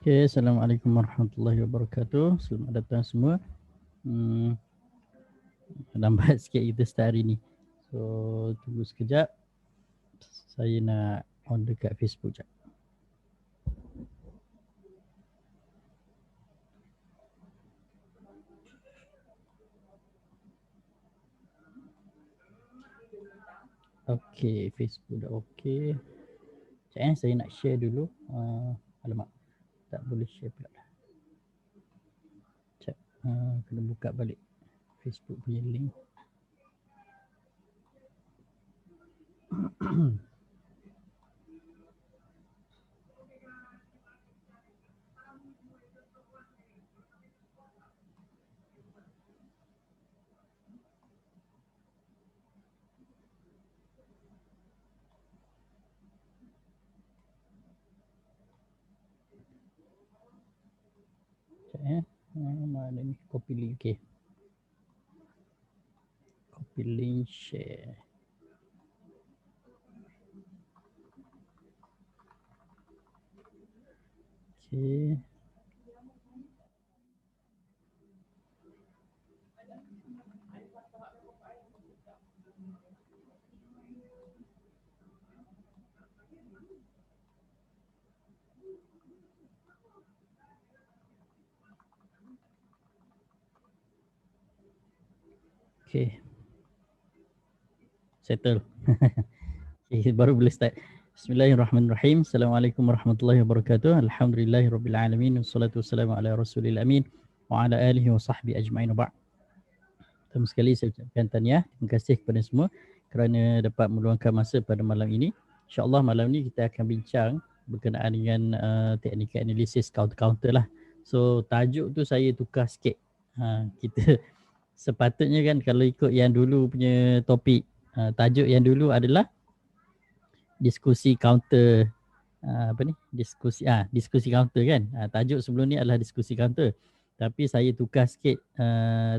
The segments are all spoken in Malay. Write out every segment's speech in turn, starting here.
Okay, Assalamualaikum warahmatullahi wabarakatuh. Selamat datang semua. Lambat sikit kita start hari ni. So, tunggu sekejap. Saya nak on dekat Facebook sekejap. Okay, Facebook dah okay. Sekejap saya nak share dulu. Alamak, tak boleh share pula dah. Sekejap, kena buka balik Facebook punya link. Mana ni copy link. Okay, copy link, share. Okay. Okay, settle. Okay, baru boleh start. Bismillahirrahmanirrahim. Assalamualaikum warahmatullahi wabarakatuh. Alhamdulillahirrabbilalamin. Wassalatu wassalamu ala rasulil amin. Wa ala alihi wa sahbihi ajma'in wa ba'd. Pertama sekali saya ucapkan tahniah. Terima kasih kepada semua kerana dapat meluangkan masa pada malam ini. InsyaAllah malam ini kita akan bincang berkenaan dengan teknik analisis counter-counter lah. So tajuk tu saya tukar sikit. Kita sepatutnya kan kalau ikut yang dulu punya topik, tajuk yang dulu adalah diskusi counter, diskusi counter kan. Tajuk sebelum ni adalah diskusi counter. Tapi saya tukar sikit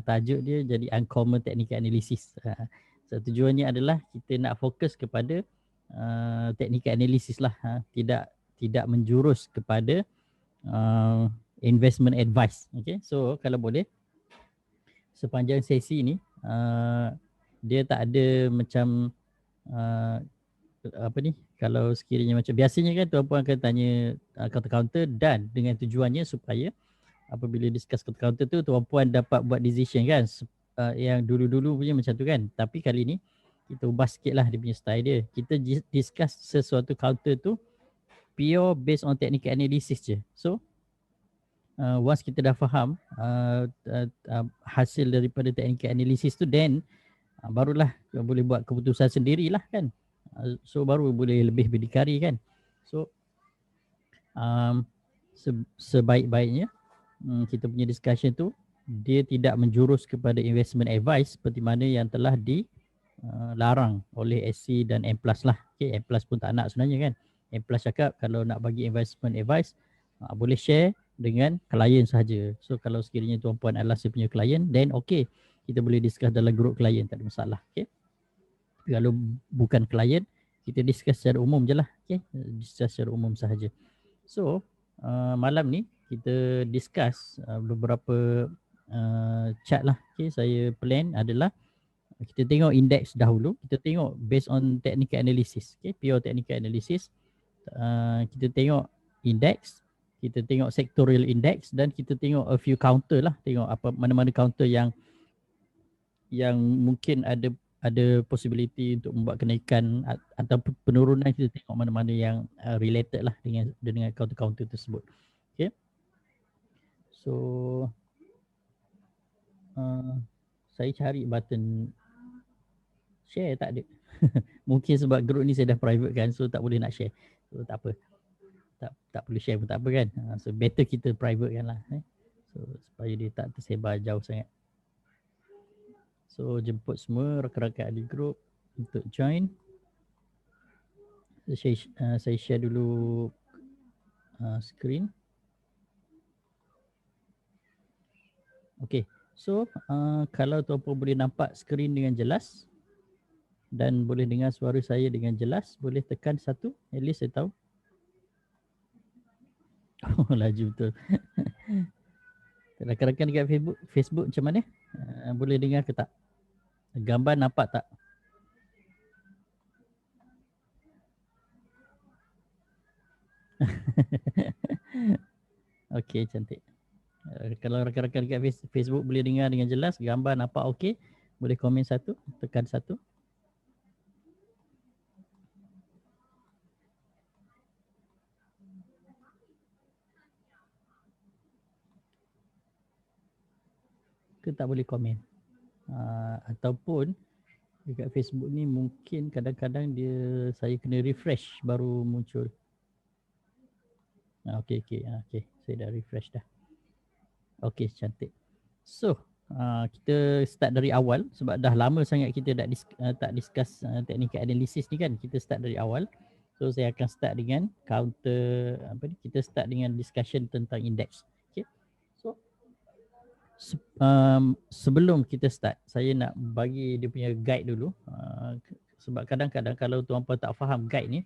tajuk dia jadi uncommon technical analysis. So, tujuannya adalah kita nak fokus kepada technical analysis lah, tidak menjurus kepada investment advice. Okay, so kalau boleh sepanjang sesi ni dia tak ada macam kalau sekiranya macam biasanya kan tuan-puan akan tanya counter-counter dan dengan tujuannya supaya apabila discuss counter-counter tu tuan-puan dapat buat decision kan, yang dulu-dulu punya macam tu kan. Tapi kali ni kita ubah sikit lah dia punya style dia. Kita discuss sesuatu counter tu pure based on technical analysis je. So once kita dah faham hasil daripada technical analysis tu, then barulah boleh buat keputusan sendirilah kan. So baru boleh lebih berdikari kan. So sebaik-baiknya kita punya discussion tu dia tidak menjurus kepada investment advice seperti mana yang telah larang oleh SC dan M+ lah. Okay, M+ pun tak nak sebenarnya kan. M+ cakap kalau nak bagi investment advice boleh share dengan klien sahaja. So kalau sekiranya tuan-puan adalah saya punya klien, then okay, kita boleh discuss dalam grup klien, tak ada masalah. Okay. Kalau bukan klien, kita discuss secara umum je lah. Okay, discuss secara umum sahaja. So malam ni kita discuss beberapa chart lah. Okay, saya plan adalah kita tengok indeks dahulu. Kita tengok based on technical analysis. Okay, pure technical analysis. Kita tengok indeks, kita tengok sectorial index dan kita tengok a few counter lah. Tengok apa mana-mana counter yang mungkin ada possibility untuk membuat kenaikan atau penurunan. Kita tengok mana-mana yang related lah dengan counter-counter tersebut. Okay. So saya cari button share, tak ada. Mungkin sebab group ni saya dah private kan, so tak boleh nak share. So tak apa. Tak perlu share pun tak apa kan. So better kita private kan lah. So supaya dia tak tersebar jauh sangat. So jemput semua rakan-rakan di group untuk join. Saya share dulu screen. Okay. So kalau tuan-puan boleh nampak screen dengan jelas dan boleh dengar suara saya dengan jelas, boleh tekan 1. At least saya tahu. Oh, laju betul. Rakan-rakan dekat Facebook macam mana? Boleh dengar ke tak? Gambar nampak tak? Okey, cantik. Kalau rakan-rakan dekat Facebook boleh dengar dengan jelas, gambar nampak okey, boleh komen 1, tekan 1. Ke tak boleh komen. Ataupun dekat Facebook ni mungkin kadang-kadang saya kena refresh baru muncul. Okey. Saya dah refresh dah. Okey, cantik. So kita start dari awal sebab dah lama sangat kita tak discuss technical analysis ni kan. Kita start dari awal. So saya akan start dengan counter kita start dengan discussion tentang index. Okay. So sebelum kita start, saya nak bagi dia punya guide dulu. Sebab kadang-kadang kalau tuan-puan tak faham guide ni,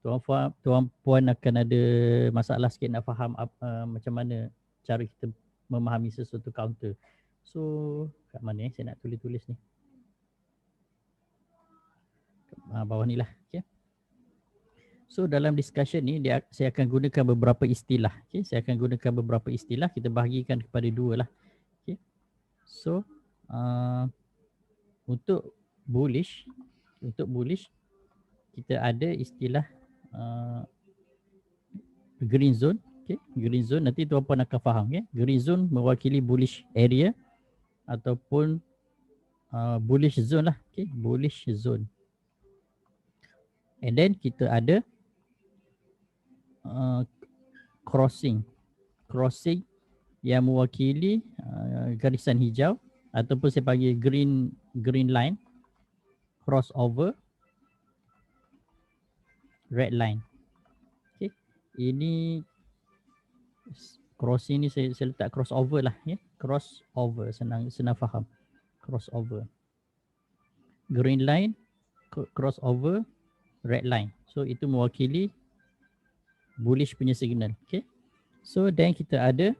tuan-puan akan ada masalah sikit nak faham macam mana cara kita memahami sesuatu counter. So kat mana saya nak tulis ni? Bawah ni lah. Okay. So dalam discussion ni saya akan gunakan beberapa istilah. Okay. Saya akan gunakan beberapa istilah. Kita bahagikan kepada 2 lah. Okay. So untuk bullish kita ada istilah green zone. Okay. Green zone nanti tuan-puan akan faham. Okay. Green zone mewakili bullish area ataupun bullish zone lah. Okay. Bullish zone. And then kita ada crossing yang mewakili garisan hijau ataupun saya panggil green line, crossover, red line. Okay. Ini crossing ni saya letak crossover lah ya. Crossover senang faham. Crossover. Green line, crossover, red line. So itu mewakili bullish punya signal. Okay. So then kita ada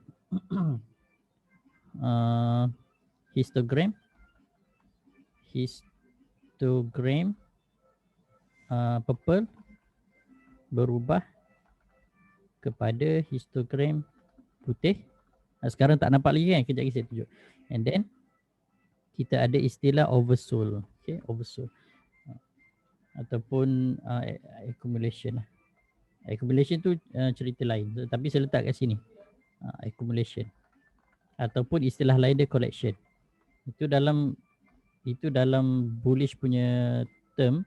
histogram purple berubah kepada histogram putih. Sekarang tak nampak lagi kan? Kejap lagi saya tunjuk. And then kita ada istilah oversold. Okay, oversold. Ataupun accumulation lah. Accumulation tu cerita lain. Tapi saya letak kat sini. Accumulation. Ataupun istilah lain dia collection. Itu dalam bullish punya term.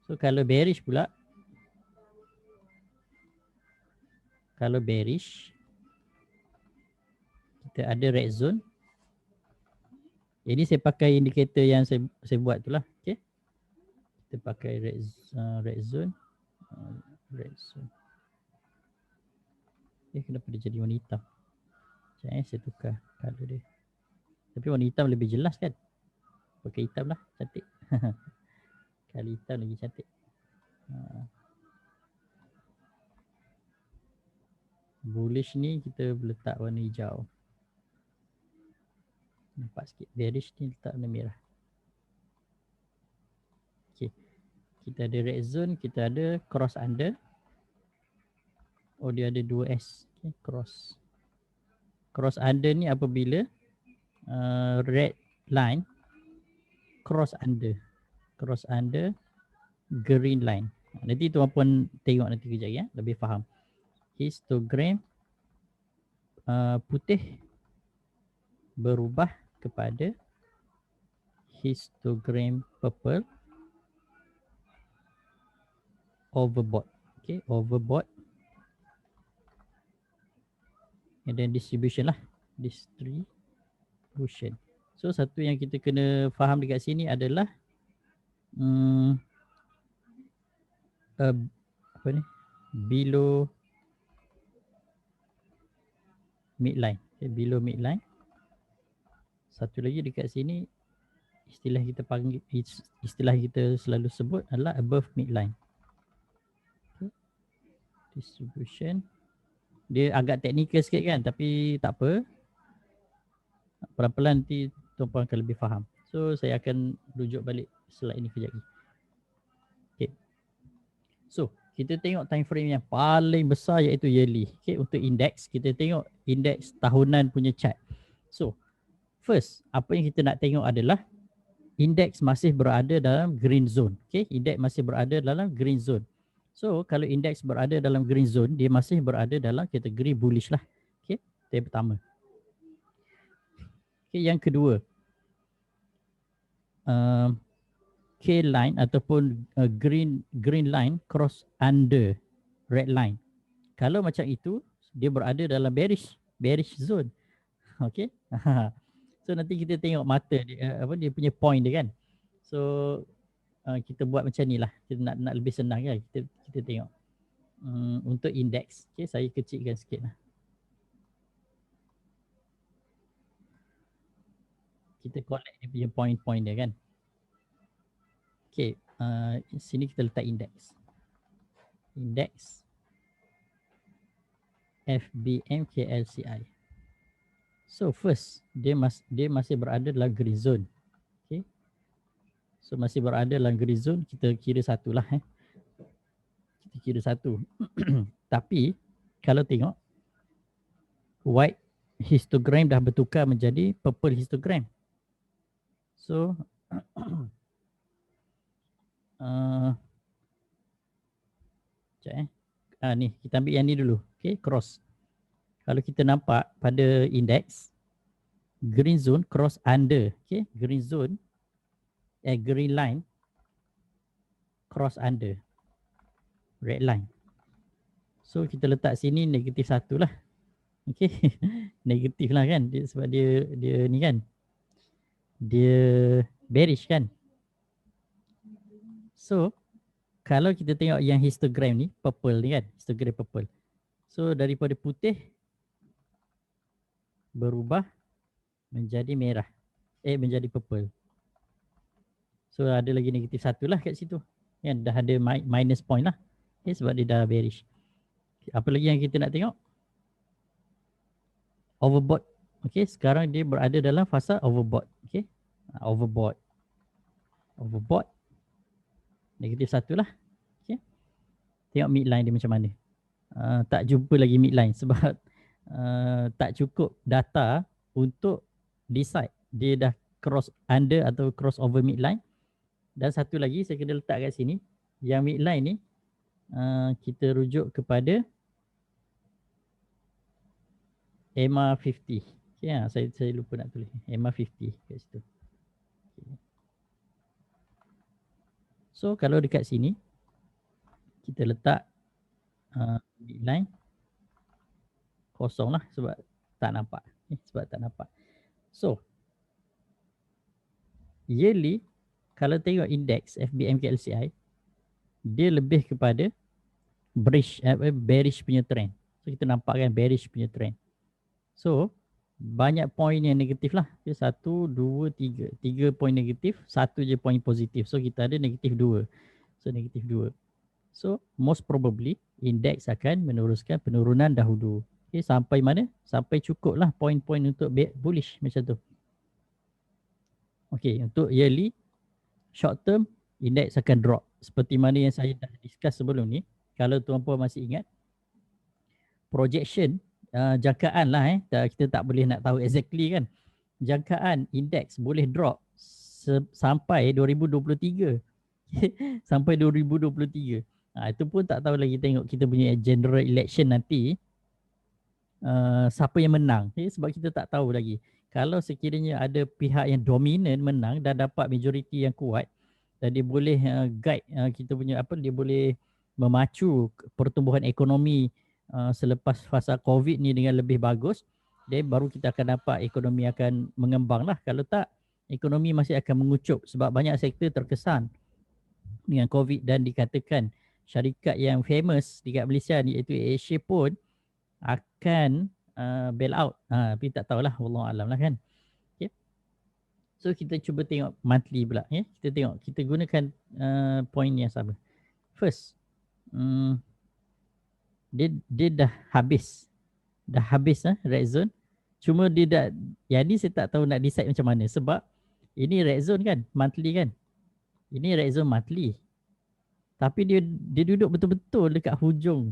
So kalau bearish pula, kita ada red zone Ini saya pakai indikator yang saya buat tu lah. Okay. Kita pakai red zone. Red zone. Kenapa dia jadi warna hitam? Sekejap saya tukar color dia. Tapi warna hitam lebih jelas kan? Pakai hitam lah, cantik. Kali hitam lagi cantik. Bullish ni kita letak warna hijau. Nampak sikit. Bearish ni letak warna merah. Okay. Kita ada red zone, kita ada cross under. Oh, dia ada 2S. Okay, cross. Cross under ni apabila red line cross under. Cross under green line. Nanti tuan-puan tengok nanti kejap ya, lebih faham. Histogram putih berubah kepada histogram purple overbought. Okay, overbought. And then distribution lah. Distribution. So satu yang kita kena faham dekat sini adalah apa ni? Below midline. Okay, below midline. Satu lagi dekat sini istilah kita selalu sebut adalah above midline. Okay. Distribution. Dia agak teknikal sikit kan, tapi tak apa. Pelan-pelan nanti tuan-puan akan lebih faham. So saya akan rujuk balik slide ini kejap lagi. Okay. So kita tengok time frame yang paling besar iaitu yearly. Okay, untuk indeks kita tengok indeks tahunan punya chart. So first apa yang kita nak tengok adalah indeks masih berada dalam green zone. Okay, indeks masih berada dalam green zone. So kalau indeks berada dalam green zone, dia masih berada dalam kategori bullish lah. Okay, itu yang pertama. Okay, yang kedua, K line ataupun green line cross under red line. Kalau macam itu, dia berada dalam bearish zone. Okay. So nanti kita tengok mata dia, dia punya point dia kan. So kita buat macam ni lah. Kita nak lebih senang kan. Kita tengok. Untuk indeks, okay, saya kecilkan sikit lah. Kita collect dia punya point-point dia kan. Okay, sini kita letak indeks. Indeks FBMKLCI. So first, dia masih berada dalam green zone. Okay. So masih berada dalam green zone, kita kira satu lah. Kita kira satu. Tapi kalau tengok, white histogram dah bertukar menjadi purple histogram. So ni kita ambil yang ni dulu. Okay, cross. Kalau kita nampak pada indeks green zone cross under, okay, green zone green line cross under red line. So kita letak sini negatif 1 lah. Okay, negatif lah kan, sebab dia ni kan, dia bearish kan. So kalau kita tengok yang histogram ni purple ni kan, histogram purple. So daripada putih berubah menjadi merah, menjadi purple. So ada lagi negatif 1 lah kat situ kan, dah ada minus point lah, okay, sebab dia dah bearish. Apa lagi yang kita nak tengok? Overbought. Okay, sekarang dia berada dalam fasa overbought. Okay, overbought negatif 1 lah. Okay, tengok midline dia macam mana. Tak jumpa lagi midline sebab tak cukup data untuk decide dia dah cross under atau cross over midline. Dan satu lagi saya kena letak kat sini, yang midline ni kita rujuk kepada EMA 50. Okay, saya lupa nak tulis EMA 50 kat situ. Okay. So kalau dekat sini kita letak midline kosong lah sebab tak nampak. So yearly kalau tengok indeks FBMKLCI, dia lebih kepada bearish punya trend. So kita nampak kan bearish punya trend. So banyak point yang negatif lah. Okay, 1, 2, 3. 3 point negatif, 1 je point positif. So kita ada negatif 2. So negatif 2. So most probably indeks akan meneruskan penurunan dahulu. Okay, sampai mana? Sampai cukup lah point-point untuk bullish macam tu. Okay, untuk yearly, short term, indeks akan drop. Seperti mana yang saya dah discuss sebelum ni. Kalau tuan-puan masih ingat, projection, jangkaan lah kita tak boleh nak tahu exactly kan. Jangkaan indeks boleh drop sampai 2023. Sampai 2023. Itu pun tak tahu lagi, tengok kita punya general election nanti. Siapa yang menang. Sebab kita tak tahu lagi. Kalau sekiranya ada pihak yang dominan menang dan dapat majoriti yang kuat, dan dia boleh guide kita punya dia boleh memacu pertumbuhan ekonomi selepas fasa COVID ni dengan lebih bagus, then baru kita akan dapat ekonomi akan mengembang lah. Kalau tak, ekonomi masih akan mengucup sebab banyak sektor terkesan dengan COVID, dan dikatakan syarikat yang famous dekat Malaysia ni iaitu Asia pun akan bail out. Tapi tak tahulah, wallahualam lah kan. Okay. So kita cuba tengok monthly pula. Kita tengok, kita gunakan point yang sama. First, dia dah habis. Dah habis red zone. Cuma dia dah, yang ni saya tak tahu nak decide macam mana. Sebab ini red zone kan, monthly kan. Ini red zone monthly. Tapi dia duduk betul-betul dekat hujung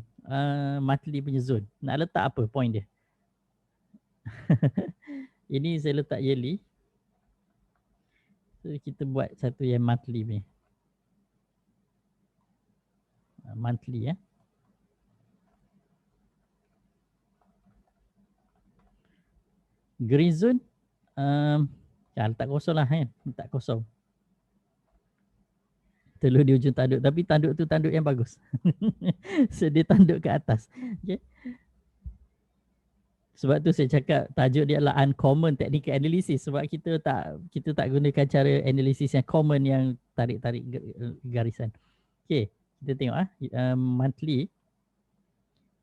monthly punya zone. Nak letak apa point dia? Ini saya letak yearly. So kita buat satu yang monthly punya. Monthly Green zone letak kosong lah kan. Letak kosong. Telur di ujung tanduk. Tapi tanduk tu tanduk yang bagus. So dia tanduk ke atas. Okay. Sebab tu saya cakap tajuk dia adalah uncommon technical analysis. Sebab kita tak gunakan cara analisis yang common yang tarik-tarik garisan. Okay, kita tengok monthly.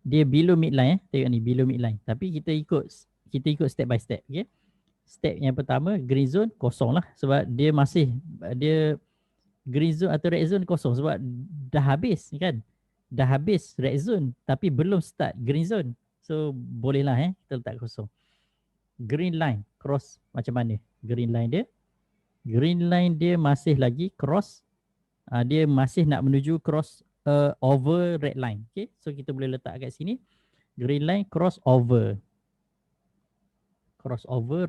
Dia below midline tengok ni, below midline. Tapi kita ikut step by step. Okay. Step yang pertama, green zone kosong lah. Sebab dia green zone atau red zone kosong. Sebab dah habis kan. Dah habis red zone tapi belum start green zone. So bolehlah kita letak kosong. Green line cross macam mana? Green line dia masih lagi cross. Dia masih nak menuju cross over red line. Okay, so kita boleh letak kat sini. Green line cross over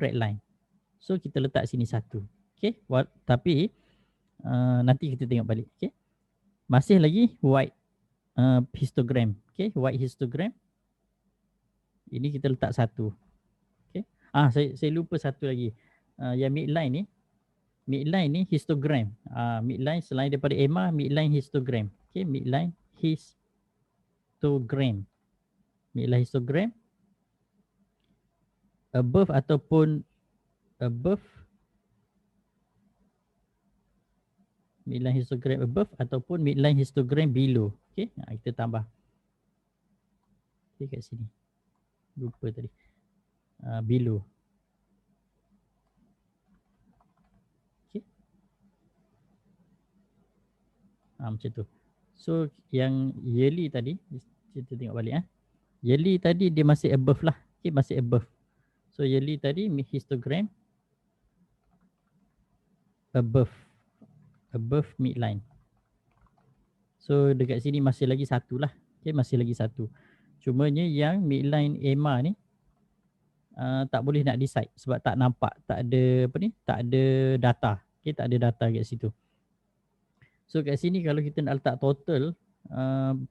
red line. So kita letak sini satu. Okay, tapi nanti kita tengok balik. Okay, masih lagi white histogram. Okay, white histogram. Ini kita letak satu. Okay. Saya lupa satu lagi. Yang midline ni histogram. Midline selain daripada EMA, midline histogram. Okay, midline histogram. Midline histogram. Above ataupun midline histogram above ataupun midline histogram below. Okay, kita tambah. Okay, kat sini. Lupa tadi. Below. Okay. Macam tu. So yang yearly tadi, kita tengok balik. Yearly tadi dia masih above lah. Okay, masih above. So yearly tadi histogram above midline. So dekat sini masih lagi satu lah. Okay, masih lagi satu. Cumanya yang midline EMA ni tak boleh nak decide sebab tak nampak, tak ada tak ada data. Okay, tak ada data kat situ. So kat sini kalau kita nak letak total,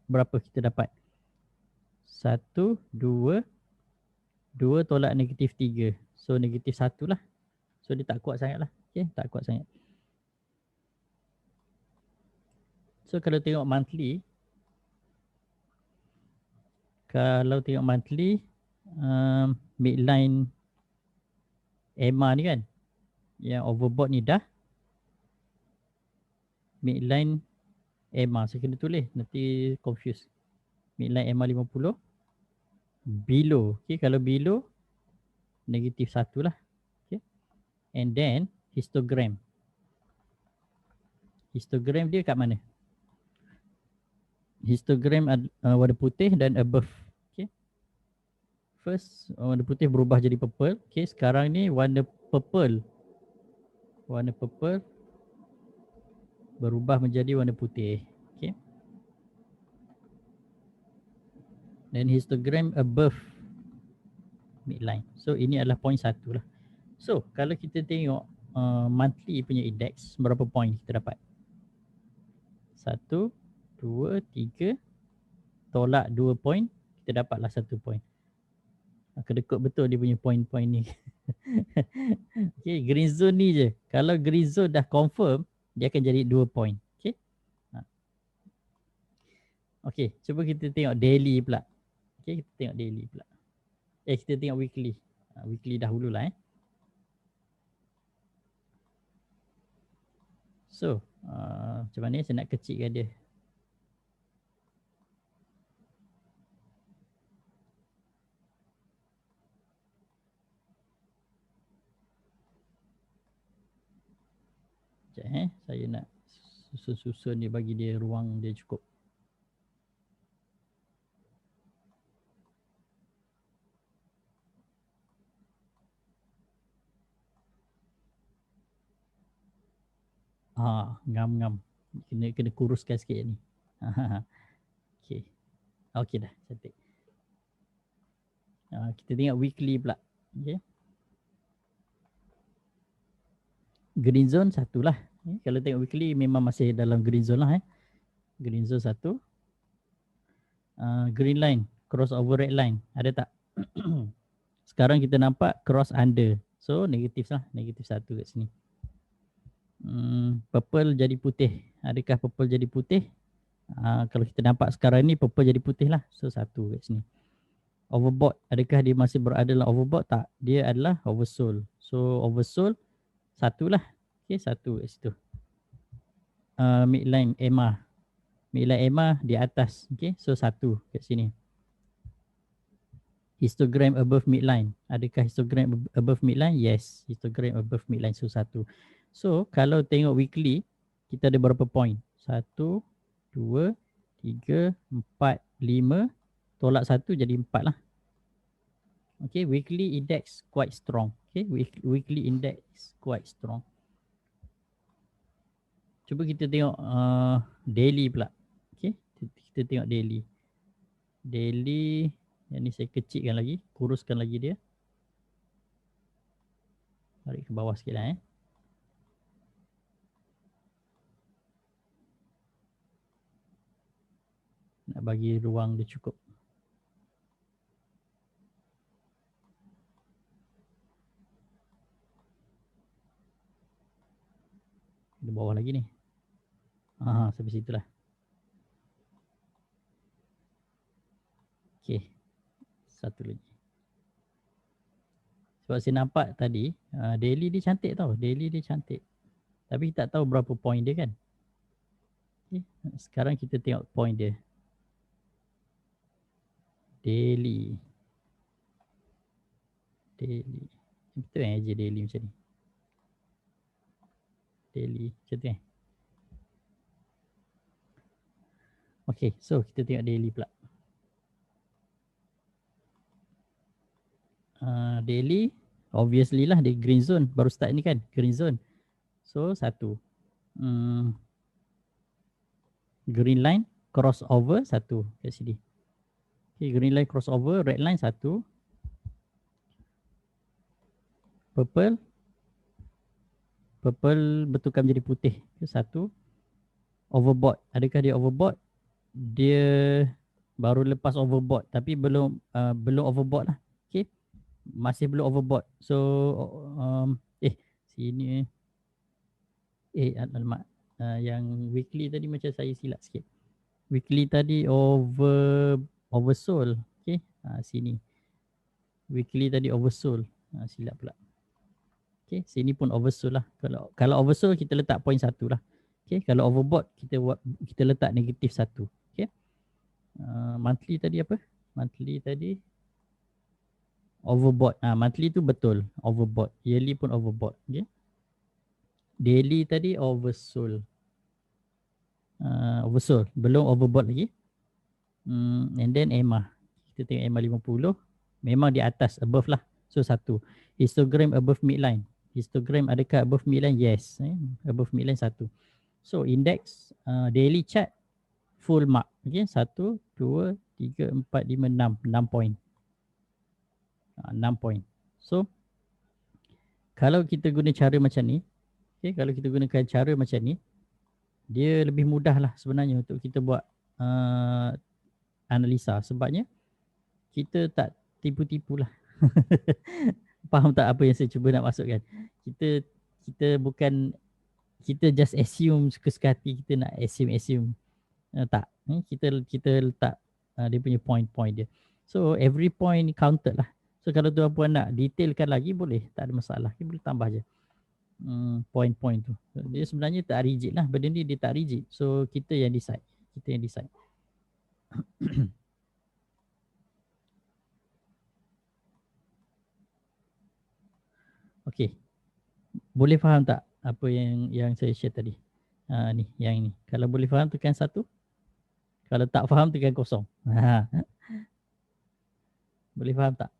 berapa kita dapat? 1, 2 tolak negatif 3. So negatif 1 lah. So dia tak kuat sangat lah. Okay, tak kuat sangat. So kalau tengok monthly, midline EMA ni kan, yang overbought ni dah midline EMA. Saya kena tulis, nanti confuse. Midline EMA 50. Below. Okay, kalau below, negatif 1 lah. Okay. And then, histogram. Histogram dia kat mana? Histogram warna putih dan above. Okay. First, warna putih berubah jadi purple. Okay, sekarang ni warna purple. Warna purple berubah menjadi warna putih. Okay. Dan histogram above midline. So, ini adalah point 1 lah. So, kalau kita tengok monthly punya index, berapa point kita dapat? 1, 2, 3, tolak 2 point, kita dapatlah 1 point. Kedekut betul dia punya point-point ni. Okay, green zone ni je. Kalau green zone dah confirm, dia akan jadi 2 point. Okay. Okay, cuba kita tengok daily pula. Okay, kita tengok daily pula. Kita tengok weekly. Weekly dahulu lah So, macam mana saya nak kecilkan dia. Sekejap saya nak susun-susun dia, bagi dia ruang dia cukup. Ngam-ngam. Kena kuruskan sikit ni. Okay. Okay dah, cantik. Kita tengok weekly pula. Okay. Green zone 1 lah. Kalau tengok weekly memang masih dalam green zone lah. Green zone 1. Green line, cross over red line. Ada tak? Sekarang kita nampak cross under. So negatif lah. Negatif 1 kat sini. Purple jadi putih. Adakah purple jadi putih? Kalau kita nampak sekarang ni purple jadi putih lah. So 1 kat sini. Overbought, adakah dia masih berada dalam overbought? Tak. Dia adalah oversold. So oversold 1 lah. Okay, 1 kat situ. Midline EMA. Midline EMA di atas. Okay, so 1 kat sini. Histogram above midline. Adakah histogram above midline? Yes. Histogram above midline. So 1. So kalau tengok weekly, kita ada berapa point? 1, 2, 3, 4, 5. Tolak 1 jadi 4 lah. Okay, weekly index quite strong. Okay, weekly index quite strong. Cuba kita tengok daily pula. Okay, kita tengok daily. Daily, yang ni saya kecilkan lagi, kuruskan lagi dia. Tarik ke bawah sikit lah Nak bagi ruang dia cukup. Di bawah lagi ni. Sampai situ lah. Okay. Satu lagi. Sebab saya nampak tadi, daily dia cantik tau. Daily dia cantik. Tapi tak tahu berapa point dia kan. Okay. Sekarang kita tengok point dia. Daily. Daily. Betul je daily macam ni. Daily. Macam tu Okay, so kita tengok daily pula. Daily, obviously lah dia green zone. Baru start ni kan, green zone. So 1. Green line, crossover 1 kat sini. Okay, green line crossover, red line 1. Purple. Purple bertukar menjadi putih. 1. Overbought. Adakah dia overbought? Dia baru lepas overbought tapi belum overbought lah. Okay. Masih belum overbought. So sini alamak. Yang weekly tadi macam saya silap sikit. Weekly tadi oversold. Okay. Sini. Weekly tadi oversold. Silap pula. Okay. Sini pun oversold lah. Kalau oversold kita letak point 1 lah. Okay, kalau overbought kita letak negatif 1. Okay. Monthly tadi apa? Monthly tadi overbought. Monthly tu betul overbought. Yearly pun overbought. Okay. Daily tadi oversold. Oversold. Belum overbought lagi. And then EMA. Kita tengok EMA 50. Memang di atas, above lah. So 1. Histogram above midline. Histogram adakah above midline? Yes. Above midline 1. So index daily chart full mark. Okay. 1, 2, 3, 4, 5, 6. 6 point. 6 point. So kalau kita guna cara macam ni, okay, kalau kita gunakan cara macam ni, dia lebih mudah lah sebenarnya untuk kita buat analisa. Sebabnya kita tak tipu-tipu lah. Faham tak apa yang saya cuba nak masukkan? Kita bukan, kita just assume suka-suka hati kita nak assume. Tak. Kita letak dia punya point-point dia. So every point counted lah. So kalau tuan-puan nak detailkan lagi boleh, tak ada masalah. Kita boleh tambah je point-point tu. Dia sebenarnya tak rigid lah. Benda ni dia tak rigid. So kita yang decide. Okay. Boleh faham tak apa yang saya share tadi? Ni, yang ini. Kalau boleh faham tekan 1. Kalau tak faham tekan 0. Boleh faham tak?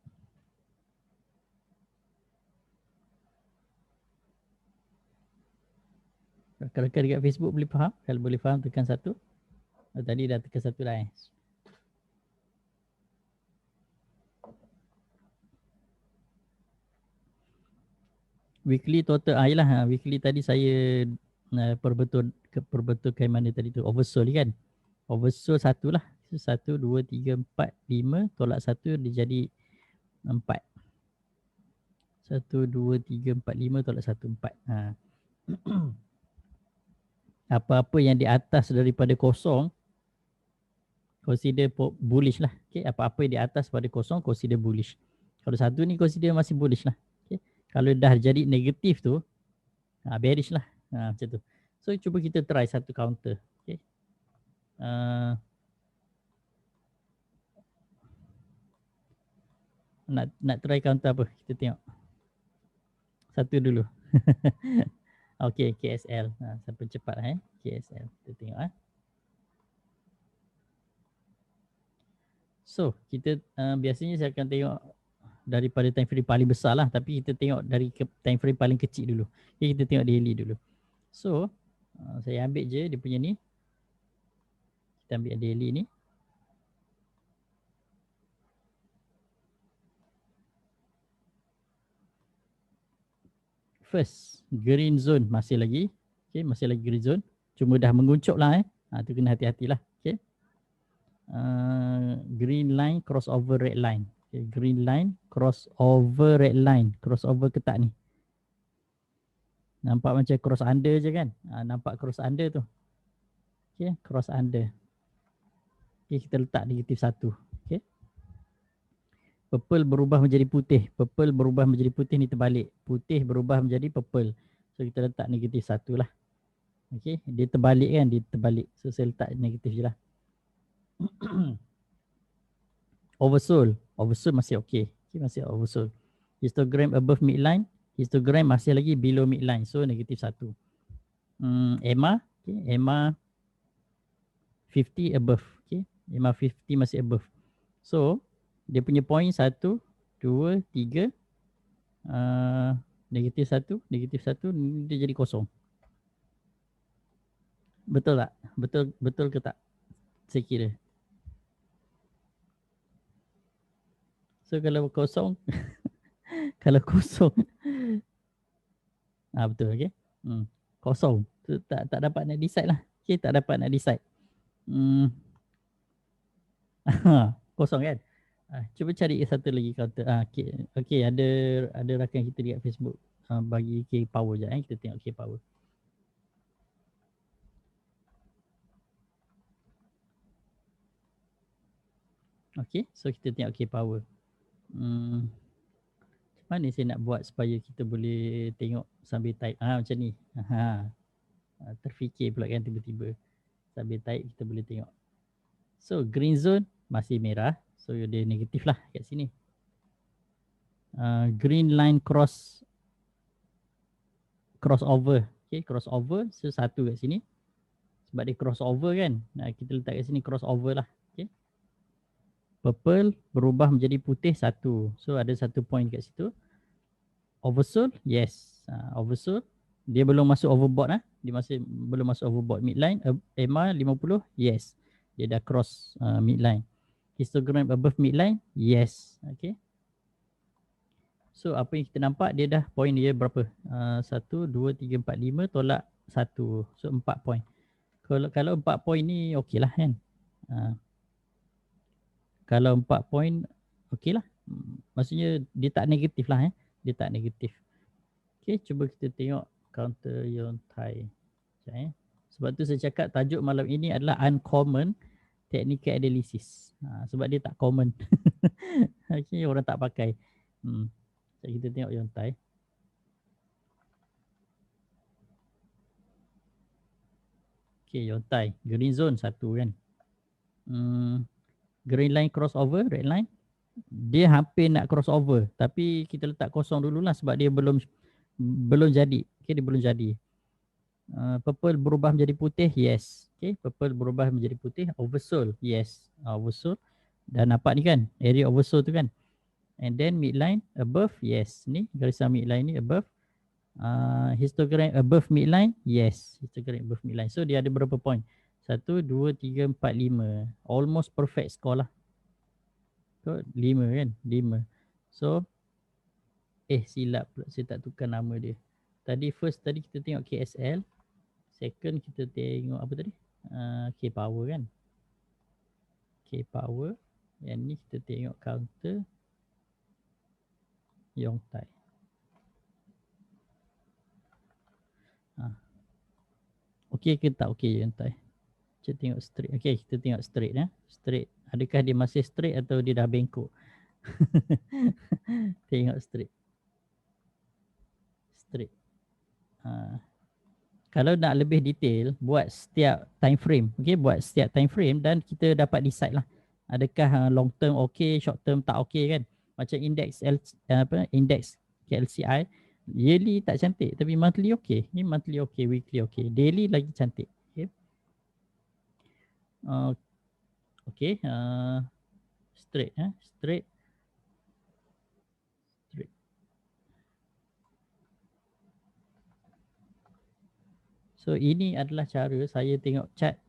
Rakan-rakan dekat Facebook boleh faham? Kalau boleh faham tekan 1. Tadi dah tekan 1 dah . Weekly total, yelah, weekly tadi saya perbetulkan mana tadi tu, oversold kan. Oversold 1 lah. 1, 2, 3, 4, 5, tolak 1 dia jadi 4. 1, 2, 3, 4, 5 tolak 1, 4. Apa-apa yang di atas daripada 0 consider bullish lah. Okay. Apa-apa yang di atas pada 0 consider bullish. Kalau 1 ni consider masih bullish lah. Okay. Kalau dah jadi negatif tu, bearish lah. Macam tu. So cuba kita try satu counter. Okay. Nak try counter apa? Kita tengok. Satu dulu. Okay, KSL. Sampai cepat KSL. Kita tengok . So, kita biasanya saya akan tengok daripada time frame paling besar lah. Tapi kita tengok dari time frame paling kecil dulu. Okay, kita tengok daily dulu. So, saya ambil je dia punya ni. Kita ambil daily ni. First, green zone masih lagi. Okay, masih lagi green zone. Cuma dah menguncup lah . Tu kena hati-hatilah. Okay. Green line crossover red line. Okay, green line crossover red line. Crossover ke tak ni? Nampak macam cross under je kan? Nampak cross under tu. Okay, cross under. Okay, kita letak negatif 1. Okay. Purple berubah menjadi putih. Purple berubah menjadi putih ni terbalik. Putih berubah menjadi purple. So kita letak negatif 1 lah. Okay, dia terbalik kan? Dia terbalik. So saya letak negatif je lah. Oversold. Oversold masih okay. Okay, masih oversold. Histogram above midline. Histogram masih lagi below midline. So negatif 1. EMA. Okay, EMA 50 above. Okay, EMA 50 masih above. So dia punya point 1, 2, 3. Negatif 1. Negatif 1 dia jadi 0. Betul tak? Betul ke tak? Saya kira. So kalau 0 kalau 0 betul, okay. 0 tak dapat nak decide lah. Okay, tak dapat nak decide. 0 kan. Cuba cari satu lagi counter. Okay, ada rakan kita dekat Facebook bagi K power je. Kita tengok K power. Okay, so kita tengok K power. Macam mana saya nak buat supaya kita boleh tengok sambil type. Macam ni. Terfikir pula kan tiba-tiba. Sambil tarik kita boleh tengok. So green zone masih merah. So dia negatif lah kat sini. Green line crossover. Okay, crossover. So satu kat sini. Sebab dia crossover kan. Kita letak kat sini crossover lah. Okay. Purple berubah menjadi putih satu. So ada satu point kat situ. Oversold, yes. Oversold. Dia belum masuk overbought. Dia masih belum masuk overbought. Midline, EMA 50, yes. Dia dah cross midline. Histogram above midline, yes. Okay. So apa yang kita nampak, dia dah point dia berapa? 1, 2, 3, 4, 5 tolak 1. So 4 point. Kalau 4 point ni okey lah kan. Kalau 4 point okey lah. Maksudnya dia tak negatif lah. Dia tak negatif. Okay, cuba kita tengok counter Yontai. Sebab tu saya cakap tajuk malam ini adalah uncommon technical analysis. Sebab dia tak common. Okay, orang tak pakai. Kita tengok Yontai. Okay, Yontai. Green zone satu kan. Green line crossover, red line. Dia hampir nak crossover. Tapi kita letak kosong dululah sebab dia belum jadi. Okay, dia belum jadi. Purple berubah menjadi putih, yes. Okay, purple berubah menjadi putih. Oversold, yes. Oversold. Dah nampak ni kan, area oversold tu kan. And then midline above, yes. Ni garisan midline ni above. Histogram above midline, yes. Histogram above midline. So dia ada berapa point? 1, 2, 3, 4, 5. Almost perfect score lah. So 5 kan, 5. So silap pula, saya tak tukar nama dia. Tadi kita tengok KSL. Second kita tengok apa tadi? K-Power kan. K-Power. Yang ni kita tengok counter Yongtai. Okey ke tak okey Yongtai? Kita tengok straight. Okey, kita tengok straight ya. Straight. Adakah dia masih straight atau dia dah bengkok? Tengok straight. Straight. Kalau nak lebih detail, buat setiap time frame. Okey, buat setiap time frame dan kita dapat decide lah. Adakah long term okey, short term tak okey kan? Macam index KLCI, yearly tak cantik tapi monthly okey. Ni monthly okey, weekly okey, daily lagi cantik. Okey. Okey, straight straight. So ini adalah cara saya tengok chart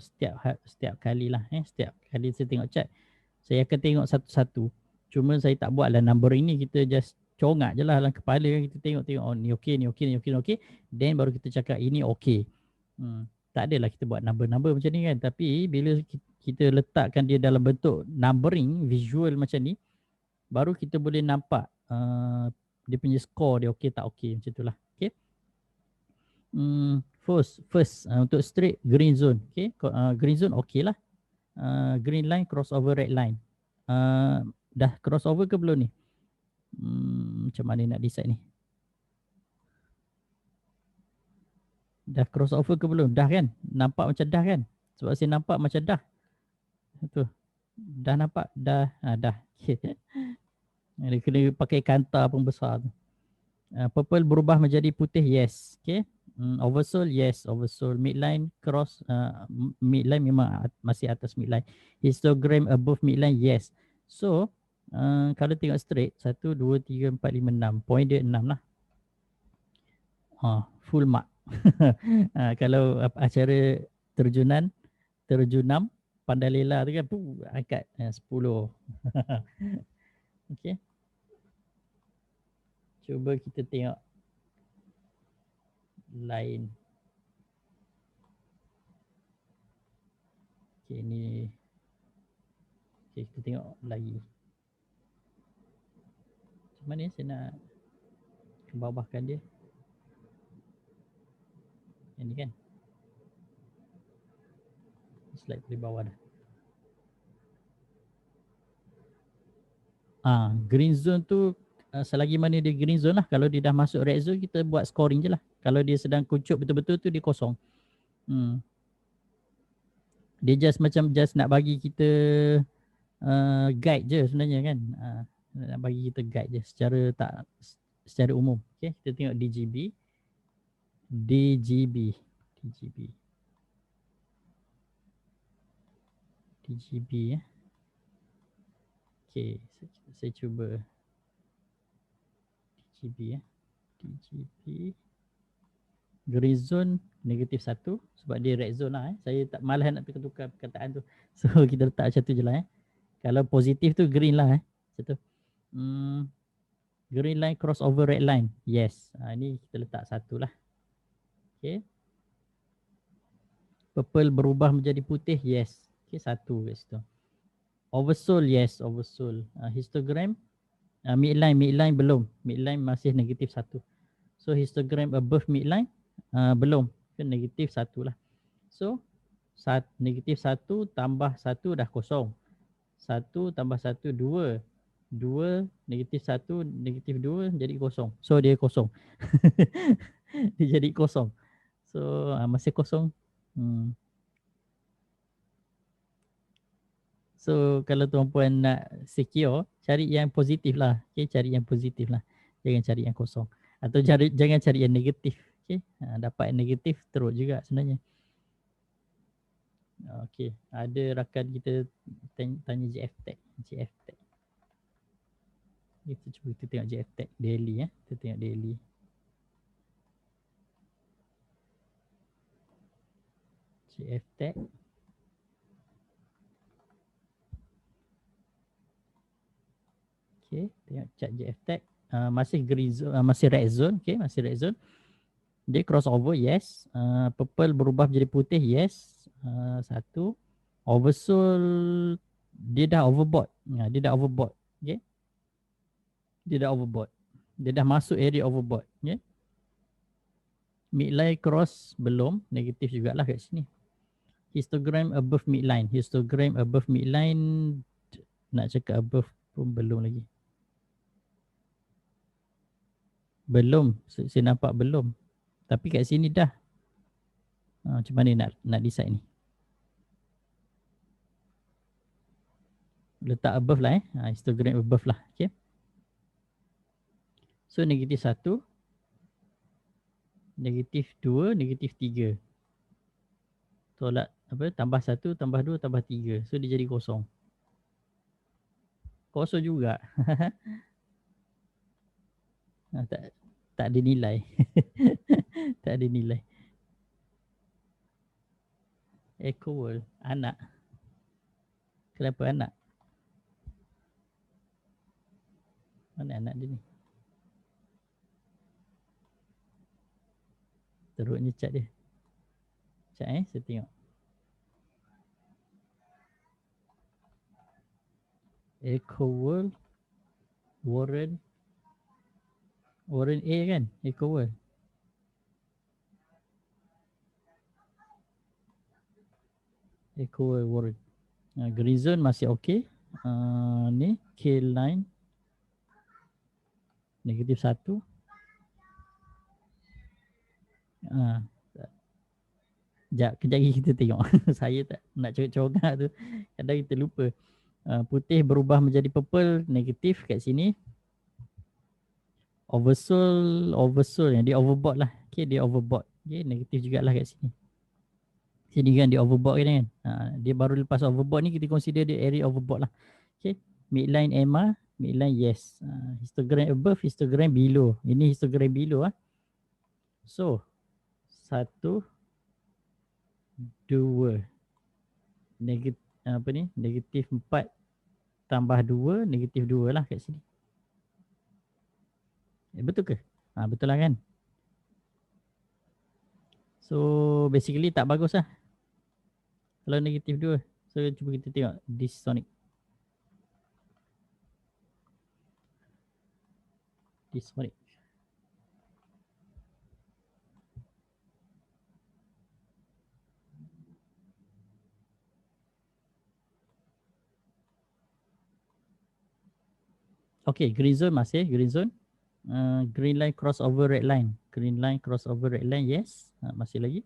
setiap kali lah. Setiap kali saya tengok chart, saya akan tengok satu-satu. Cuma saya tak buat lah number ini, kita just congak je lah dalam kepala. Kita tengok oh ni okey, ni okey, ni okey, ni okey. Then baru kita cakap ini okey. Tak adalah kita buat number macam ni kan. Tapi bila kita letakkan dia dalam bentuk numbering, visual macam ni, baru kita boleh nampak dia punya score dia okey tak okey, macam itulah. Okay. First untuk straight green zone. Okay. Green zone okey lah. Green line crossover red line. Dah crossover ke belum ni? Macam mana nak decide ni? Dah crossover ke belum? Dah kan? Nampak macam dah kan? Sebab saya nampak macam dah. Betul. Dah nampak? Dah. Dah. Okay. Dia kena pakai kanta pun besar tu. Purple berubah menjadi putih, yes. Okay. Oversold, yes. Oversold. Midline cross. Midline memang masih atas midline. Histogram above midline, yes. So kalau tengok straight 1, 2, 3, 4, 5, 6. Point dia 6 lah. Full mark. Kalau acara terjunam pandai lela tu kan, angkat 10. Okay. Cuba kita tengok lain. Okay, ni. Okay, kita tengok lagi. Macam mana saya nak ke bawahkan dia? Yang ni kan? Slide dari bawah dah. Green zone tu selagi mana dia green zone lah. Kalau dia dah masuk red zone, kita buat scoring je lah. Kalau dia sedang kuncup betul-betul tu, dia kosong. Dia just nak bagi kita guide je sebenarnya kan. Nak bagi kita guide je secara umum. Okay, kita tengok DGB. DGB ya. Okay, saya cuba DGB ya. DGB green zone negatif 1 sebab dia red zone lah. Saya tak malas nak tukar perkataan tu. So kita letak macam tu je lah. Kalau positif tu green lah. Macam tu. Green line cross over red line. Yes. Ini kita letak 1 lah. Okay. Purple berubah menjadi putih. Yes. Okay, 1 kat situ. Oversold. Yes, oversold. Histogram. Midline belum. Midline masih negatif 1. So histogram above midline belum. Negatif 1 lah. So negatif 1 tambah 1 dah kosong. 1 tambah 1 2. 2 negatif 1 negatif 2 jadi kosong. So dia kosong. Dia jadi kosong. So masih kosong. So kalau tuan-puan nak secure, cari yang positif lah. Okay, cari yang positif lah. Jangan cari yang kosong. Atau jangan cari yang negatif. Okay, dapat yang negatif teruk juga sebenarnya. Okay, ada rakan kita tanya GF Tech. Kita cuba kita tengok GF Tech daily ya. Kita tengok daily. GF Tech. Okay, tengok chart GF Tech. Masih green zone, masih red zone. Okay, masih red zone. Dia crossover, yes. Purple berubah menjadi putih, yes. 1. Oversold, dia dah overbought. Dia dah overbought. Okay. Dia dah overbought. Dia dah masuk area overbought. Okay. Midline cross belum. Negatif jugalah kat sini. Histogram above midline. Histogram above midline. Nak cakap above pun belum lagi. Belum. Saya nampak belum. Tapi kat sini dah. Macam mana nak decide ni? Letak above lah histogram above lah. Okay. So negatif 1. Negatif 2, negatif 3. Tolak apa? Tambah 1, tambah 2, tambah 3. So dia jadi kosong. Kosong juga. Tak ada nilai. Tak ada nilai. Echo World. Anak. Kenapa anak? Mana anak dia ni? Teruknya cat dia. Cat saya tengok. Echo World. Warren A kan? Echo World. Echo World Warren. Green zone masih okey. Ni K-line. Negatif 1. Kejap lagi kita tengok. Saya tak nak cakap-cakap tu. Kadang kita lupa. Putih berubah menjadi purple. Negatif kat sini. Oversold yang dia overbought lah. Okay, dia overbought. Okay, negatif jugalah kat sini. Sini kan dia overbought kan. Dia baru lepas overbought ni kita consider dia area overbought lah. Okay, midline EMA. Midline yes. Histogram above, histogram below. Ini histogram below lah. So 1, 2 negatif apa ni? Negatif 4 tambah 2, negatif 2 lah kat sini. Betul ke? Betul lah kan? So basically tak bagus lah. Kalau negatif 2. So cuba kita tengok this Sonic. Okay, green zone masih, green zone. Green line crossover red line. Green line crossover red line, yes. Masih lagi.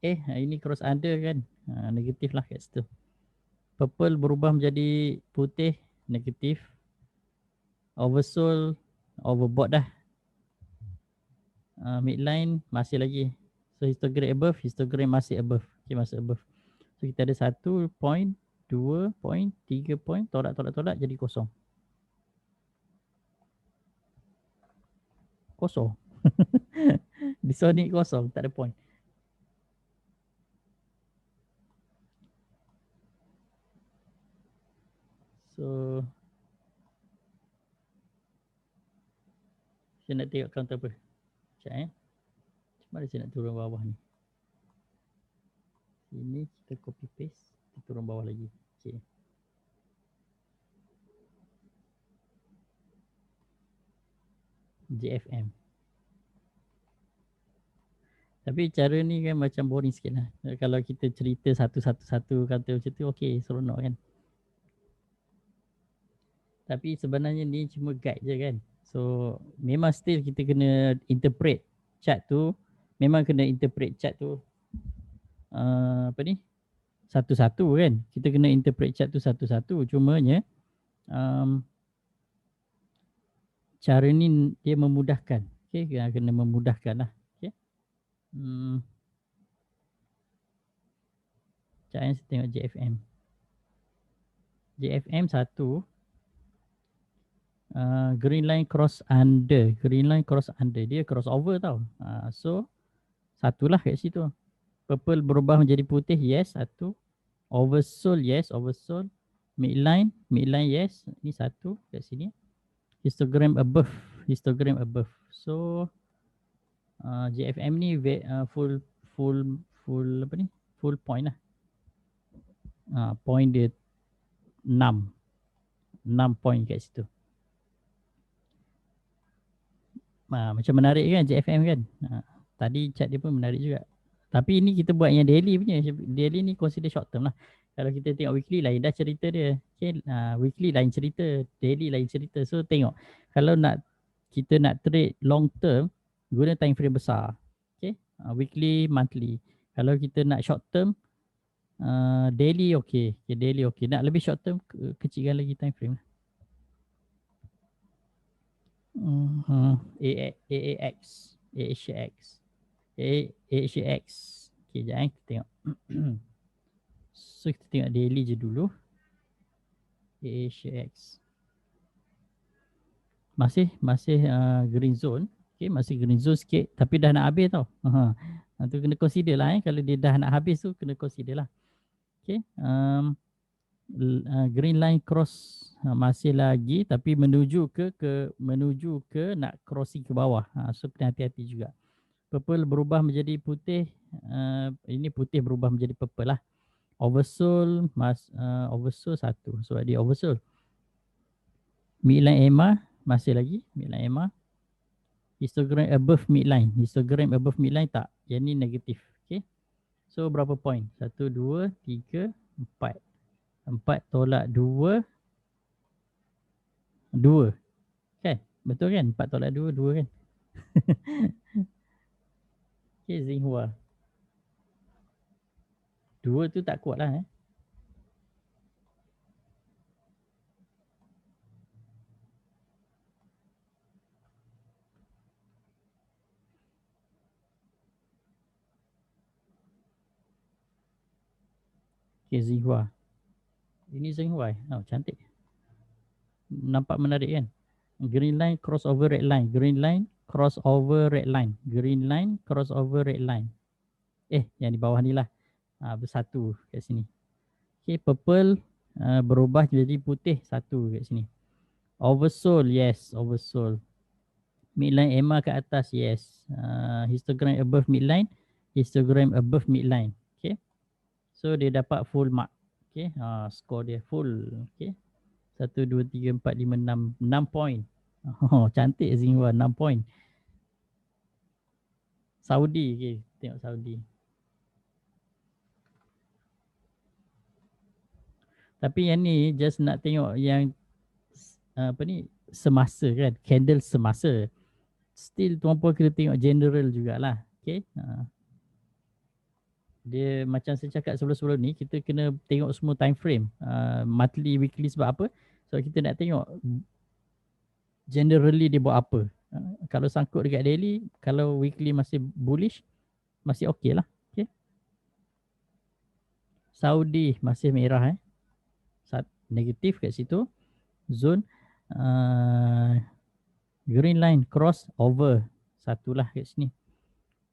Ini cross under kan. Negatif lah kat situ. Purple berubah menjadi putih, negatif. Oversold, overbought dah. Midline masih lagi. So histogram above, histogram masih above. Okay, masih above. So kita ada 1 point, 2 point, 3 point, tolak jadi kosong. Kosong. Di Sonic kosong, tak ada point. So saya nak tengok counter apa. Sekejap Macam mana saya nak turun bawah ni? Sini kita copy paste, kita turun bawah lagi. Okay. JFM. Tapi cara ni kan macam boring sikit lah. Kalau kita cerita satu-satu kata macam tu, okay, seronok kan. Tapi sebenarnya ni cuma guide je kan. So memang still kita kena interpret chart tu. Memang kena interpret chart tu apa ni, satu-satu kan. Kita kena interpret chart tu satu-satu. Cumanya cara ni dia memudahkan. Okay, kena memudahkan lah. Okay. Saya tengok JFM. JFM satu. Green line cross under. Green line cross under. Dia cross over tau. So satulah kat situ. Purple berubah menjadi putih, yes, satu. Oversold, yes, oversold. Midline yes. Ini satu kat sini. Histogram above. Histogram above. So JFM ni full apa ni? Full point lah. Point dia 6. 6 point kat situ. Macam menarik kan JFM kan. Tadi chat dia pun menarik juga. Tapi ini kita buat yang daily punya. Daily ni consider short term lah. Kalau kita tengok weekly lain dah cerita dia. Okay, weekly lain cerita, daily lain cerita. So tengok. Kalau kita nak trade long term, guna time frame besar. Okay, weekly, monthly. Kalau kita nak short term, daily okay. Daily okay. Nak lebih short term, kecilkan lagi time frame. AAX. AHX. Okay, sekejap kita tengok. So kita tengok daily je dulu. AHX. Masih green zone. Okay, masih green zone sikit. Tapi dah nak habis tau. Tu kena consider lah. Kalau dia dah nak habis tu kena consider lah. Okay. Green line cross masih lagi. Tapi menuju ke nak crossing ke bawah. So kena hati-hati juga. Purple berubah menjadi putih. Ini putih berubah menjadi purple lah. Oversold oversold satu. Sebab dia oversold. Midline EMA masih lagi. Midline EMA. Histogram above midline. Histogram above midline tak. Yang ni negatif. Okay. So berapa point? 1, 2, 3, 4. 4 tolak 2. 2. Kan? Betul kan? 4 tolak 2, 2 kan? Okay, Xinhua. 2 tu tak kuat lah. Okay, Xinhua. Ini Xinhua. Oh, cantik. Nampak menarik kan? Green line crossover red line. Green line crossover red line. Green line crossover red line. Yang di bawah ni lah. Bersatu kat sini. Okay, purple berubah jadi putih satu kat sini. Oversold, yes, oversold. Midline EMA kat atas, yes. Histogram above midline. Histogram above midline. Okay. So dia dapat full mark. Okay. Score dia full. Okay. 1, 2, 3, 4, 5, 6. 6 point. Cantik Xinhua, 6 point. Saudi, okay. Tengok Saudi. Tapi yang ni just nak tengok yang apa ni, semasa kan, candle semasa. Still tuan puan kena tengok general jugalah. Okay. Dia macam saya cakap sebelum-sebelum ni, kita kena tengok semua time frame. Monthly, weekly, sebab apa? So kita nak tengok generally dia buat apa. Kalau sangkut dekat daily, kalau weekly masih bullish, masih okey lah. Okay. Saudi masih merah negatif kat situ. Zone green line cross over. Satulah kat sini.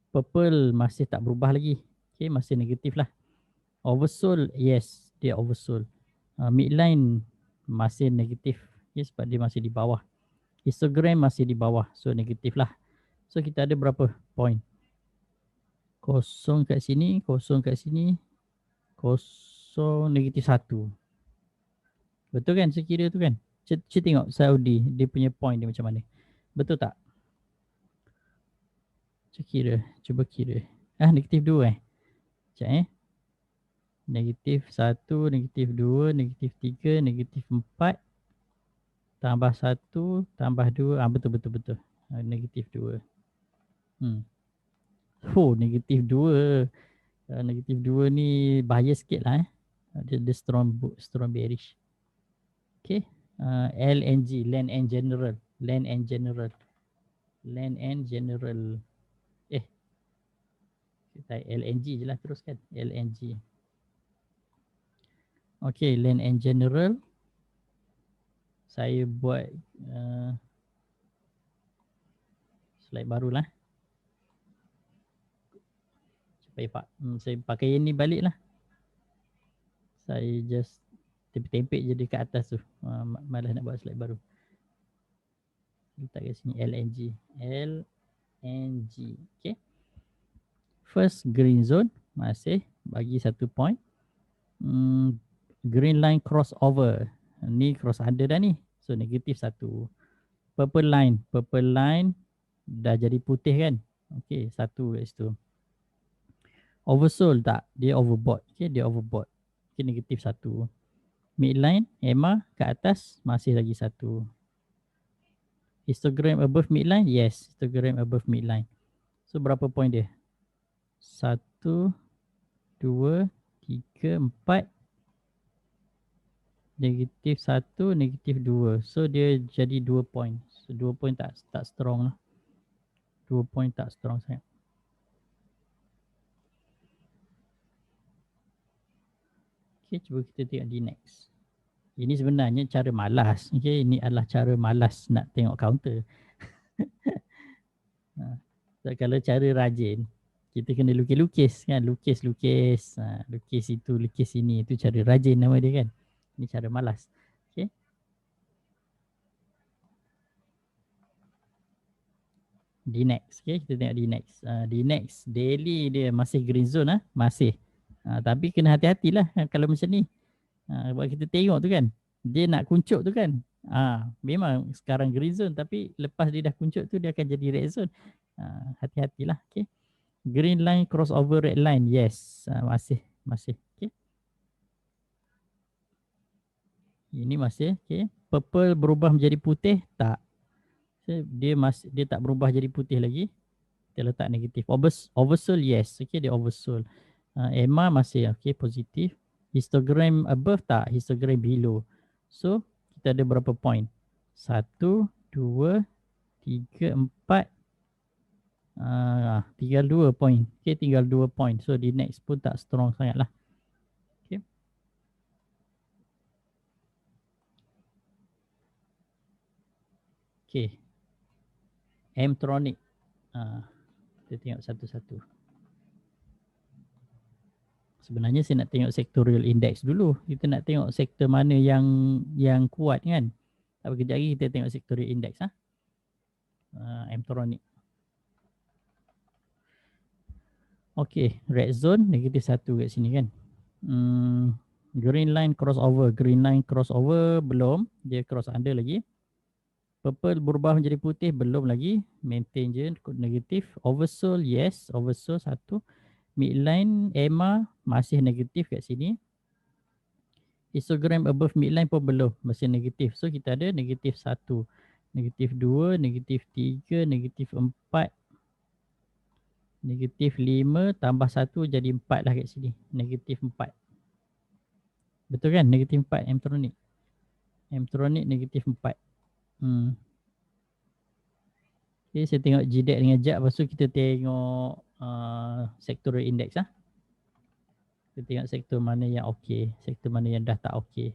Purple masih tak berubah lagi. Okay, masih negatif lah. Oversold, yes, dia oversold. Midline masih negatif. Okay, sebab dia masih di bawah. Histogram masih di bawah. So negatif lah. So kita ada berapa point? Kosong kat sini, kosong kat sini, kosong negatif 1. Betul kan sekira tu kan? Cik tengok Saudi, dia punya point dia macam mana. Betul tak? Cik kira, cuba kira. Negatif 2 Sekejap Negatif 1, negatif 2, negatif 3, negatif 4. Tambah 1, tambah 2. Betul. Negatif 2. Negatif 2. Negatif 2 ni bahaya sikit lah Dia strong bearish. Okay. LNG, Land and General. Land and General. Kita LNG je lah teruskan. LNG. Okay, Land and General. Saya buat slide barulah. Supaya saya pakai yang ni balik lah. Saya just tempek je dekat atas tu. Malas nak buat slide baru. Letak kat sini LNG. LNG. Okay. First green zone masih bagi 1 point. Green line crossover. Ni cross under dah ni. So negatif 1. Purple line dah jadi putih kan. Okay, 1 kat situ. Oversold tak? Dia overbought. Okay, dia overbought. Okay, negatif 1. Midline, EMA kat atas masih lagi 1. Histogram above midline? Yes, histogram above midline. So berapa point dia? 1, 2, 3, 4. Negatif 1, negatif 2. So dia jadi 2 point. So 2 point tak strong lah. 2 point tak strong sangat. Okay, cuba kita tengok di next. Ini sebenarnya cara malas. Okay, ini adalah cara malas nak tengok counter. So, kalau cara rajin, kita kena lukis-lukis kan. Lukis itu, lukis ini. Itu cara rajin nama dia kan. Ini cara malas. Okay. Di next. Okay, kita tengok di next. Di next, daily dia masih green zone masih. Tapi kena hati-hatilah kalau macam ni. Sebab kita tengok tu kan, dia nak kuncup tu kan. Memang sekarang green zone tapi lepas dia dah kuncup tu dia akan jadi red zone. Hati-hatilah. Okay. Green line crossover red line. Yes. Masih. Okay. Ini masih. Okay. Purple berubah menjadi putih? Tak. Dia tak berubah jadi putih lagi. Kita letak negatif. Oversold? Yes. Okay, dia oversold. EMA masih. Okay, positif. Histogram above? Tak. Histogram below. So, kita ada berapa point? 1, 2, 3, 4. Tinggal 2 point. Okay, tinggal 2 point. So, di next pun tak strong sangat lah. Okay. Okay. Mtronic. Kita tengok satu-satu. Sebenarnya saya nak tengok sectorial index dulu. Kita nak tengok sektor mana yang kuat kan. Tapi kejap lagi kita tengok sectorial index. Mtronic. Okay, red zone negatif 1 kat sini kan. Green line crossover. Green line crossover belum. Dia cross under lagi. Purple berubah menjadi putih belum lagi. Maintain je negatif. Oversold, yes. Oversold 1. Midline EMA masih negatif kat sini. Histogram above midline pun belum, masih negatif. So kita ada negatif 1, negatif 2, negatif 3, negatif 4, negatif 5 tambah 1 jadi 4 lah kat sini. Negatif 4. Betul kan? Negatif 4 M-tronic. M-tronic negatif 4. Okay, saya tengok GDEC dengan JAK. Lepas tu kita tengok sectoral index lah. Kita tengok sektor mana yang okey, sektor mana yang dah tak okey.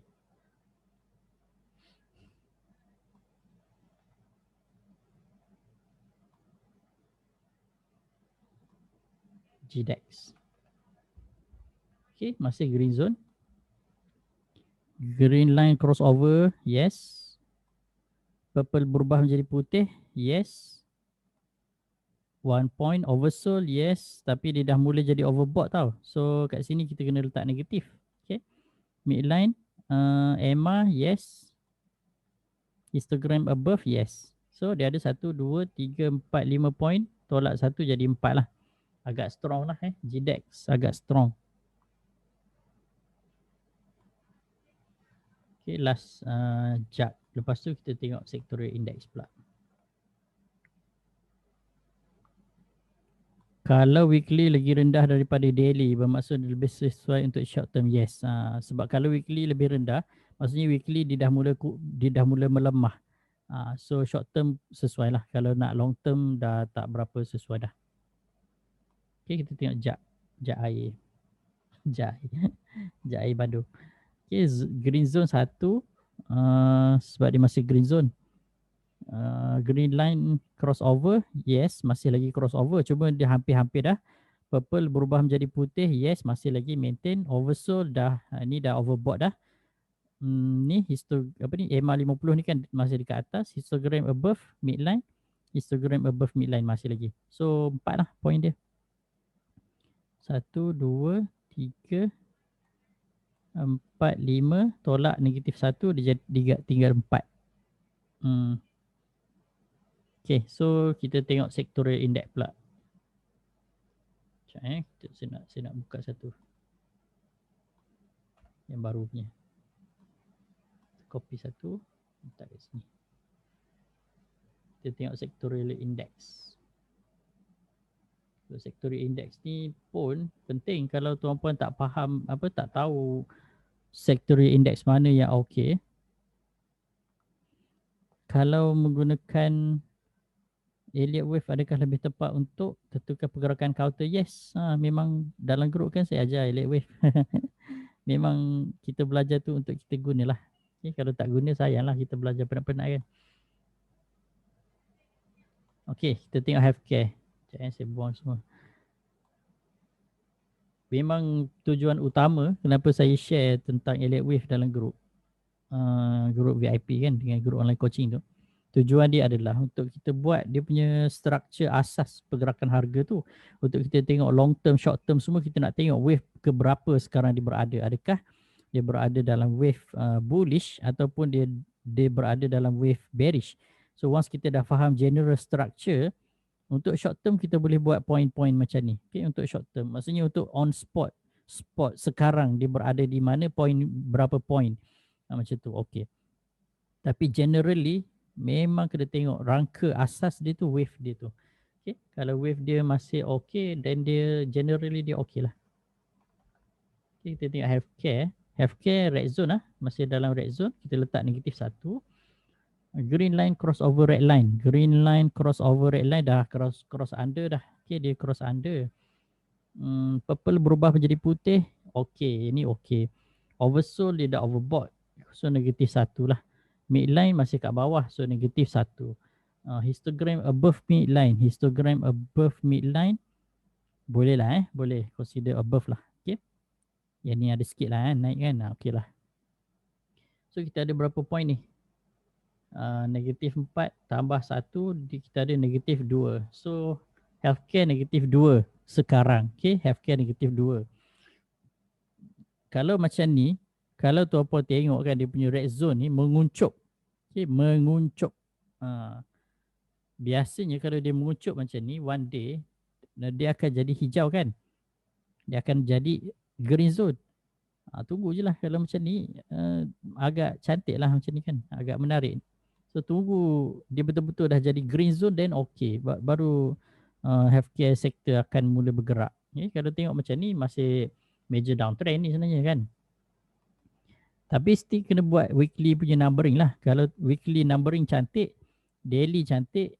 GDEX. Okay, masih green zone. Green line crossover, yes. Purple berubah menjadi putih, yes. 1 point oversold, yes. Tapi dia dah mula jadi overbought tau. So kat sini kita kena letak negatif. Okay. Midline, EMA, yes. Histogram above, yes. So dia ada 1, 2, 3, 4, 5 point. Tolak 1 jadi 4 lah. Agak strong lah GDEX agak strong. Okay, last chart. Lepas tu kita tengok sectorial index pula. Kalau weekly lagi rendah daripada daily, bermaksud lebih sesuai untuk short term, yes. Sebab kalau weekly lebih rendah, maksudnya weekly dia dah mula melemah. So short term sesuai lah. Kalau nak long term dah tak berapa sesuai dah. Okay, kita tengok jat air. Jat air Bandung. Okay, green zone 1. Sebab dia masih green zone. Green line crossover, yes, masih lagi crossover. Cuma dia hampir-hampir dah. Purple berubah menjadi putih, yes, masih lagi maintain. Oversold dah, ni dah overbought dah. Ni EMA 50 ni kan masih dekat atas. Histogram above midline. Histogram above midline masih lagi. So 4 lah point dia. 1, 2, 3, 4, 5. Tolak negatif 1 dia tinggal 4. Okay, so kita tengok sectorial index pula. Sekejap saya nak buka satu yang baru punya. Copy satu, letak kat sini. Kita tengok sectorial index. So, sectorial index ni pun penting kalau tuan-puan tak faham, tak tahu sectorial index mana yang okey. Kalau menggunakan Elliott wave, adakah lebih tepat untuk tentukan pergerakan counter? Yes, memang dalam grup kan saya ajar Elliott wave. Memang kita belajar tu untuk kita gunalah. Okay, kalau tak guna sayanglah kita belajar penat-penat kan. Okay, kita tengok healthcare. Sekejap saya buang semua. Memang tujuan utama kenapa saya share tentang Elliott wave dalam grup grup VIP kan, dengan grup online coaching tu. Tujuan dia adalah untuk kita buat dia punya structure asas pergerakan harga tu. Untuk kita tengok long term, short term semua kita nak tengok wave ke berapa sekarang dia berada. Adakah dia berada dalam wave bullish ataupun dia berada dalam wave bearish. So once kita dah faham general structure, untuk short term kita boleh buat point-point macam ni. Okay, untuk short term. Maksudnya untuk on spot sekarang dia berada di mana, berapa point. Macam tu. Okay. Tapi generally memang kena tengok rangka asas dia tu, wave dia tu. Okay. Kalau wave dia masih okay, then dia generally dia okay lah. Okay, kita tengok healthcare. Healthcare red zone lah. Masih dalam red zone. Kita letak negatif 1. Green line crossover red line. Green line crossover red line dah cross under dah. Okay, dia cross under. Purple berubah menjadi putih. Okay, ini okay. Oversold dia dah overbought. So negatif 1 lah. Midline masih kat bawah. So negatif 1. Histogram above midline. Histogram above midline. Boleh lah Boleh consider above lah. Okay. Yang ni ada sikit lah naik kan. Okay lah. So kita ada berapa point ni? Negatif 4 tambah 1. Kita ada negatif 2. So healthcare negatif 2 sekarang. Okay. Healthcare negatif 2. Kalau macam ni, kalau tuan-puan tengok kan dia punya red zone ni menguncup. Okay, menguncup. Biasanya kalau dia menguncup macam ni, one day, dia akan jadi hijau kan. Dia akan jadi green zone. Tunggu je lah kalau macam ni, agak cantik lah macam ni kan, agak menarik. So tunggu dia betul-betul dah jadi green zone, then okay, baru healthcare sector akan mula bergerak. Okay, kalau tengok macam ni masih major downtrend ni sebenarnya kan. Tapi still kena buat weekly punya numbering lah. Kalau weekly numbering cantik, daily cantik,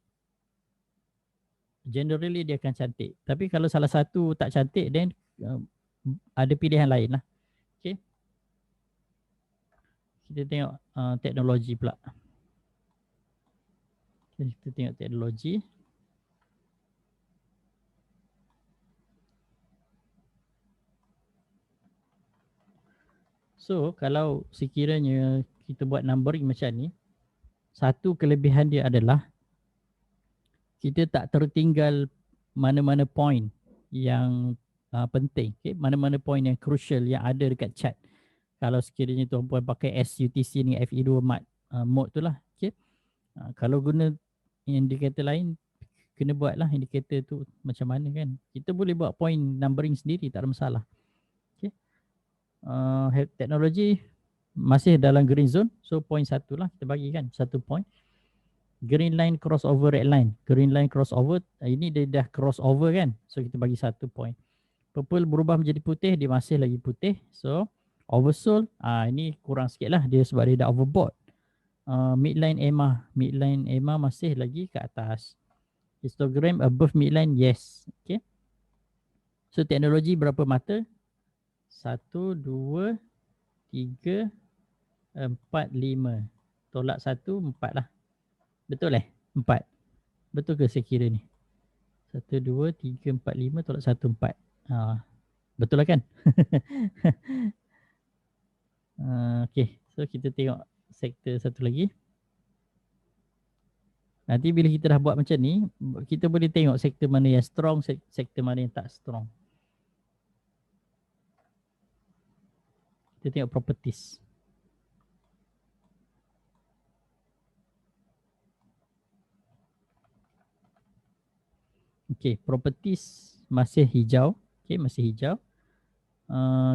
generally dia akan cantik. Tapi kalau salah satu tak cantik, then ada pilihan lain lah. Okay. Kita tengok teknologi pula. Okay, kita tengok teknologi. So kalau sekiranya kita buat numbering macam ni, satu kelebihan dia adalah kita tak tertinggal mana-mana point yang penting, okay? Mana-mana point yang crucial yang ada dekat chart. Kalau sekiranya tuan-puan pakai SUTC ni FE2 mode tu lah, okay? Kalau guna indikator lain, kena buat lah indikator tu macam mana kan. Kita boleh buat point numbering sendiri, tak ada masalah. Okay? Teknologi masih dalam green zone, so point satu lah kita bagi kan, 1 point. Green line crossover red line, green line crossover, ini dia dah crossover kan, so kita bagi 1 point. Purple berubah menjadi putih, dia masih lagi putih, so oversold, ini kurang sikit lah dia sebab dia dah overbought. Midline EMA masih lagi ke atas. Histogram above midline, yes. Okay. So teknologi berapa mata? 1, 2, 3, 4, 5. Tolak 1, 4 lah. Betul 4. Betul ke saya kira ni? 1, 2, 3, 4, 5 tolak 1, 4. Betul lah kan? Okay. So kita tengok sektor satu lagi. Nanti bila kita dah buat macam ni, kita boleh tengok sektor mana yang strong, sektor mana yang tak strong. Kita tengok properties. Okay, properties masih hijau. Okay, masih hijau.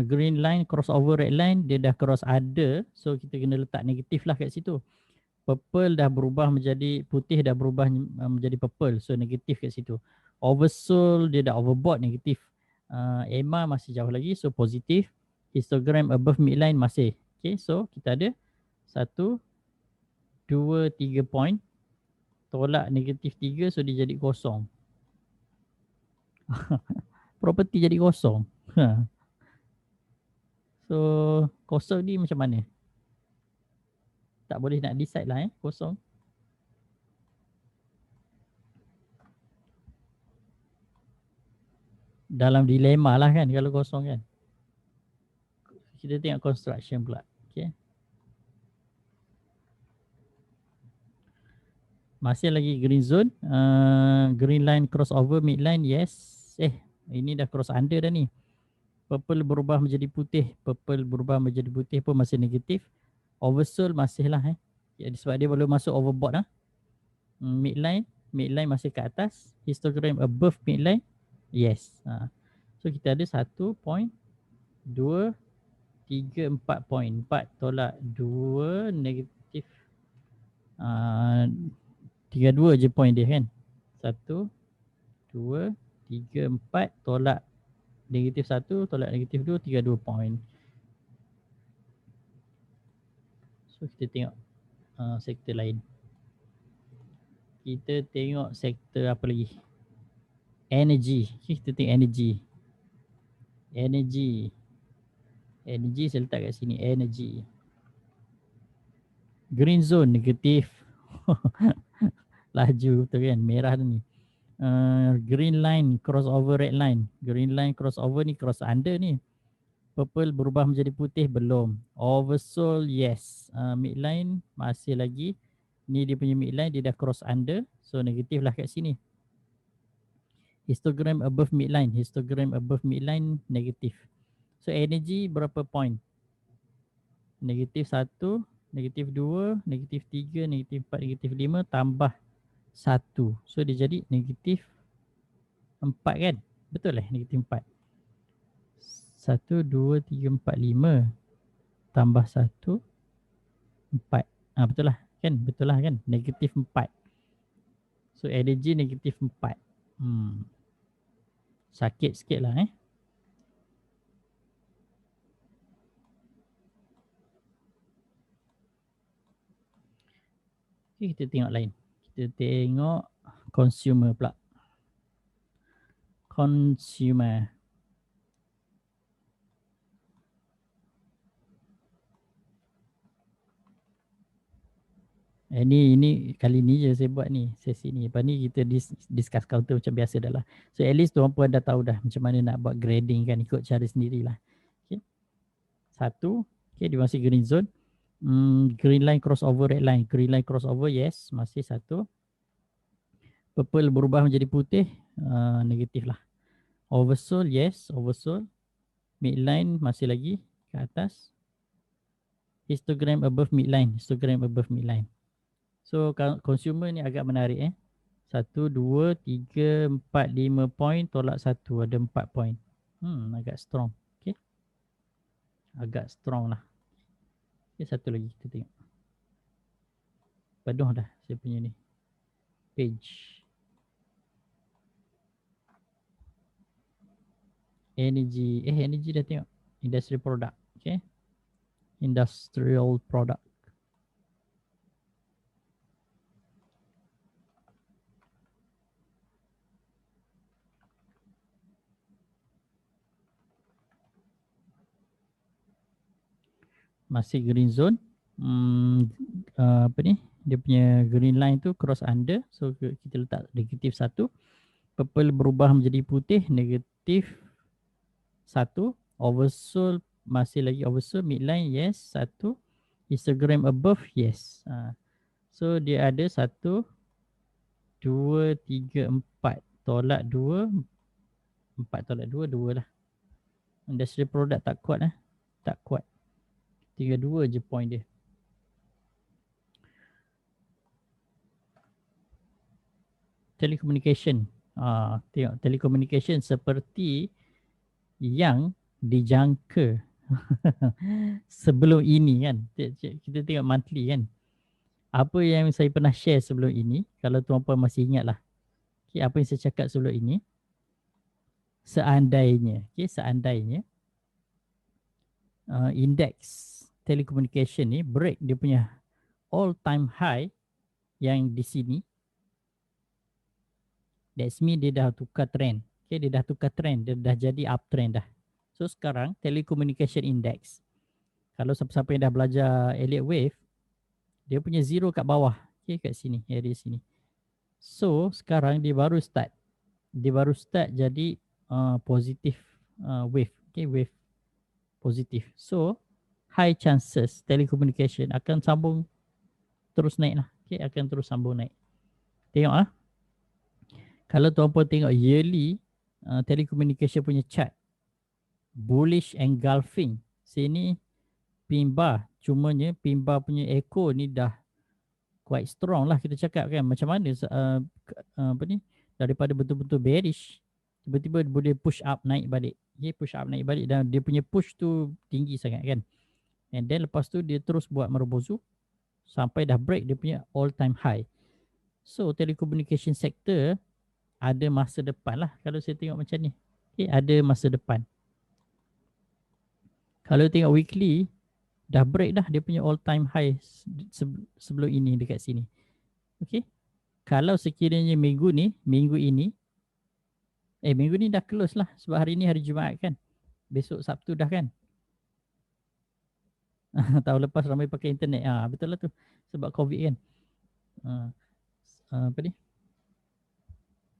Green line crossover red line, dia dah cross ada, so kita kena letak negatif lah kat situ. Purple dah berubah menjadi putih, dah berubah menjadi purple, so negatif kat situ. Oversold, dia dah overbought, negatif. EMA masih jauh lagi, so positif. Histogram above midline masih. Okay, so kita ada 1, 2, 3 point. Tolak negatif 3, so dia jadi kosong. Property jadi kosong. So kosong ni macam mana? Tak boleh nak decide lah kosong. Dalam dilema lah kan kalau kosong kan. Kita tengok construction pula. Okay. Masih lagi green zone. Green line crossover midline, yes. Ini dah cross under dah ni. Purple berubah menjadi putih. Purple berubah menjadi putih pun masih negatif. Oversold masih lah sebab dia belum masuk overbought lah. Midline masih ke atas. Histogram above midline, yes. So kita ada 1 point, 2, 3, 4 point. 4 tolak 2 negatif 32 je point dia kan. 1, 2, 3, 4 tolak negatif 1 tolak negatif 2, 32 point. So kita tengok sektor lain. Kita tengok sektor apa lagi? Energy. Kita tengok energy. Energy saya letak kat sini. Energy. Green zone negatif. Laju betul kan, merah tu ni. Green line crossover red line. Green line crossover ni cross under ni. Purple berubah menjadi putih, belum. Oversold, yes. Midline masih lagi. Ni dia punya midline, dia dah cross under, so negatif lah kat sini. Histogram above midline. Histogram above midline negatif. So energy berapa point? Negatif 1, negatif 2, negatif 3, negatif 4, negatif 5 tambah 1. So dia jadi negatif 4 kan? Betul negatif 4. 1, 2, 3, 4, 5 tambah 1, 4. Betul lah kan? Betul lah kan? Negatif 4. So energy negatif 4. Sakit sikit lah Okay, kita tengok lain. Kita tengok consumer pula. Consumer. Ini kali ni je saya buat ni sesi ni. Lepas ni kita discuss counter macam biasa dah lah. So at least tuan puan dah tahu dah macam mana nak buat grading kan, ikut cara sendirilah. Okay. 1, okay, dia masih green zone. Green line crossover, red line. Green line crossover, yes, masih 1. Purple berubah menjadi putih, negatif lah. Oversold, yes, oversold. Midline masih lagi ke atas. Histogram above midline, histogram above midline. So consumer ni agak menarik 1, 2, 3, 4, 5 point, tolak 1, ada 4 point. Agak strong. Okay. Agak strong lah. Okay, satu lagi kita tengok. Penuh dah saya punya ni page. Energy dah tengok. Industrial product. Okay. Industrial product. Masih green zone. Apa ni? Dia punya green line tu cross under. So kita letak negatif 1. Purple berubah menjadi putih, negatif 1. Oversold masih lagi oversold. Midline, yes, 1. Histogram above, yes. So dia ada 1, 2, 3, 4. Tolak 2. 4 tolak 2, 2 lah. Industrial product tak kuat tak kuat. Tinggal 2 je point dia. Telecommunication. Tengok telecommunication seperti yang dijangka sebelum ini kan. Kita tengok monthly kan. Apa yang saya pernah share sebelum ini, kalau tuan-puan masih ingat lah. Okay, apa yang saya cakap sebelum ini, seandainya indeks telecommunication ni break dia punya all time high yang di sini, that's mean dia dah tukar trend. Okay, dia dah tukar trend, dia dah jadi uptrend dah. So sekarang telecommunication index, kalau siapa-siapa yang dah belajar Elliott Wave, dia punya zero kat bawah, okay, kat sini, area sini. So sekarang dia baru start jadi positive wave, okay, wave positif. So high chances telecommunication akan sambung terus naik lah, okay, akan terus sambung naik. Tengok kalau tuan-puan tengok yearly telecommunication punya chart, bullish engulfing. Sini pin bar, cumanya pin bar punya echo ni dah quite strong lah, kita cakap kan. Macam mana apa ni, daripada betul-betul bearish tiba-tiba boleh push up naik balik. Okay, push up naik balik dan dia punya push tu tinggi sangat kan. And then lepas tu dia terus buat merobozu sampai dah break dia punya all time high. So telecommunication sector ada masa depan lah kalau saya tengok macam ni. Okay, ada masa depan. Kalau tengok weekly, dah break dah dia punya all time high sebelum ini dekat sini. Okay. Kalau sekiranya minggu ini dah close lah sebab hari ni hari Jumaat kan. Besok Sabtu dah kan. Tahun lepas ramai pakai internet. Betul lah tu. Sebab COVID kan. Apa ni?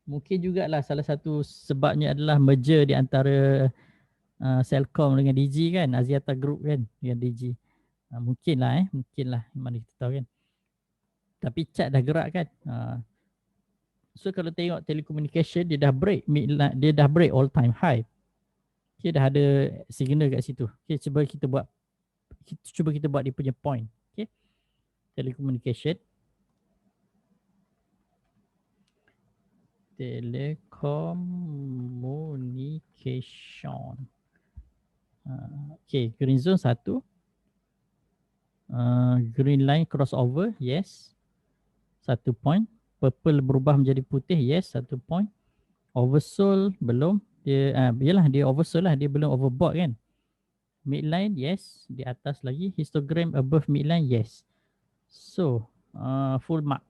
Mungkin jugalah salah satu sebabnya adalah merger di antara Celcom dengan Digi kan. Axiata Group kan dengan Digi. Mungkinlah mana kita tahu kan. Tapi chart dah gerak kan. So kalau tengok telecommunication dia dah break dia dah break all time high. Okay, dah ada signal kat situ. Okay, cuba kita buat dia punya point. Okay. Telecommunication. Okay, green zone 1. Green line crossover, yes, 1 point. Purple berubah menjadi putih, yes, 1 point. Oversold belum, dia yalah dia oversold lah, dia belum overbought kan. Midline, yes, di atas lagi. Histogram above midline, yes. So full mark.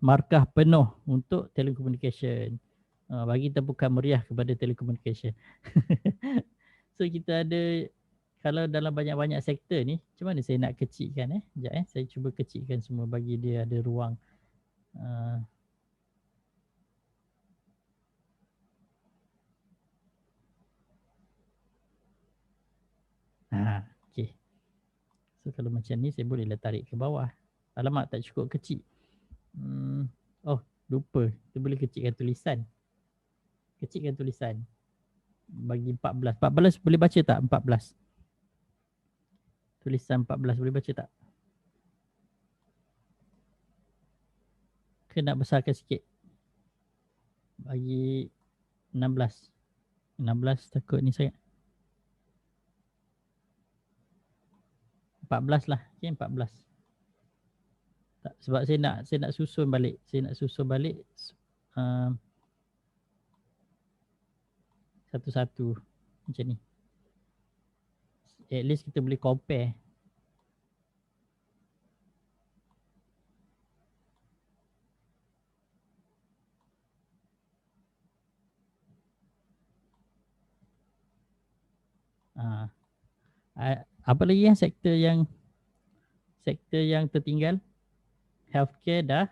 Markah penuh untuk telecommunication. Bagi tepukan meriah kepada telecommunication. So kita ada, kalau dalam banyak-banyak sektor ni, macam mana saya nak kecilkan Sekejap saya cuba kecilkan semua bagi dia ada ruang. Okay. So kalau macam ni saya bolehlah tarik ke bawah. Alamak, tak cukup kecil. Oh, lupa. Kita boleh kecilkan tulisan. Kecilkan tulisan. Bagi 14. 14 boleh baca tak? 14. Tulisan 14 boleh baca tak? Ke nak besarkan sikit? Bagi 16. 16 takut ni sangat. 14 lah. Okay, 14. Tak, sebab saya nak susun balik. Saya nak susun balik satu-satu macam ni. At least kita boleh compare. Apa lagi sektor yang tertinggal? Healthcare dah,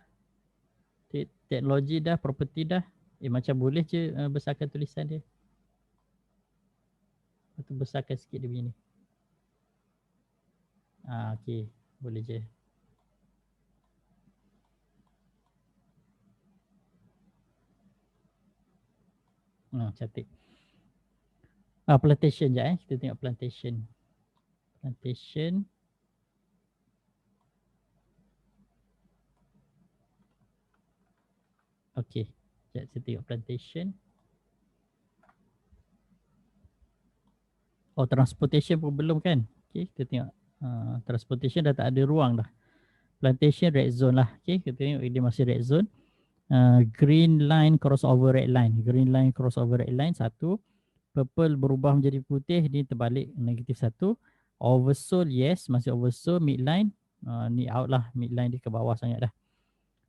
teknologi dah, property dah. Macam boleh je besarkan tulisan dia. Lepas besarkan sikit dia begini. Okay, boleh je. Cantik. Plantation je kita tengok plantation. Plantation. Okay, sekejap saya tengok plantation. Oh, transportation pun belum kan? Okay, kita tengok. Transportation dah tak ada ruang dah. Plantation red zone lah. Okay, kita tengok dia masih red zone. Green line crossover red line. Green line crossover red line 1. Purple berubah menjadi putih, ni terbalik negatif 1. Oversold, yes, masih oversold. Midline, ni out lah. Midline dia ke bawah sangat dah.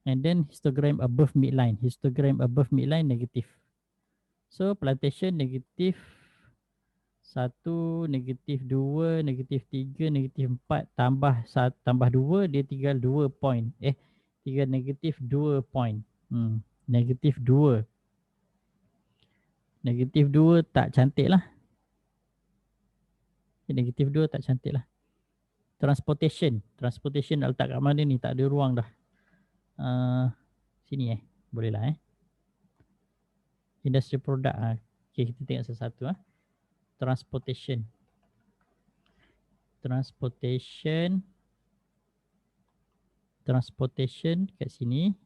And then histogram above midline. Histogram above midline negatif. So plantation negatif 1, negatif 2, negatif 3, negatif 4 tambah 2, dia tinggal 2 point. Tinggal negatif 2 point. Negatif 2. Negatif 2 tak cantik lah. Negatif 2 tak cantik lah. Transportation dah letak kat mana ni? Tak ada ruang dah. Sini boleh lah Industry product. Okay, kita tengok satu-satu Transportation kat sini.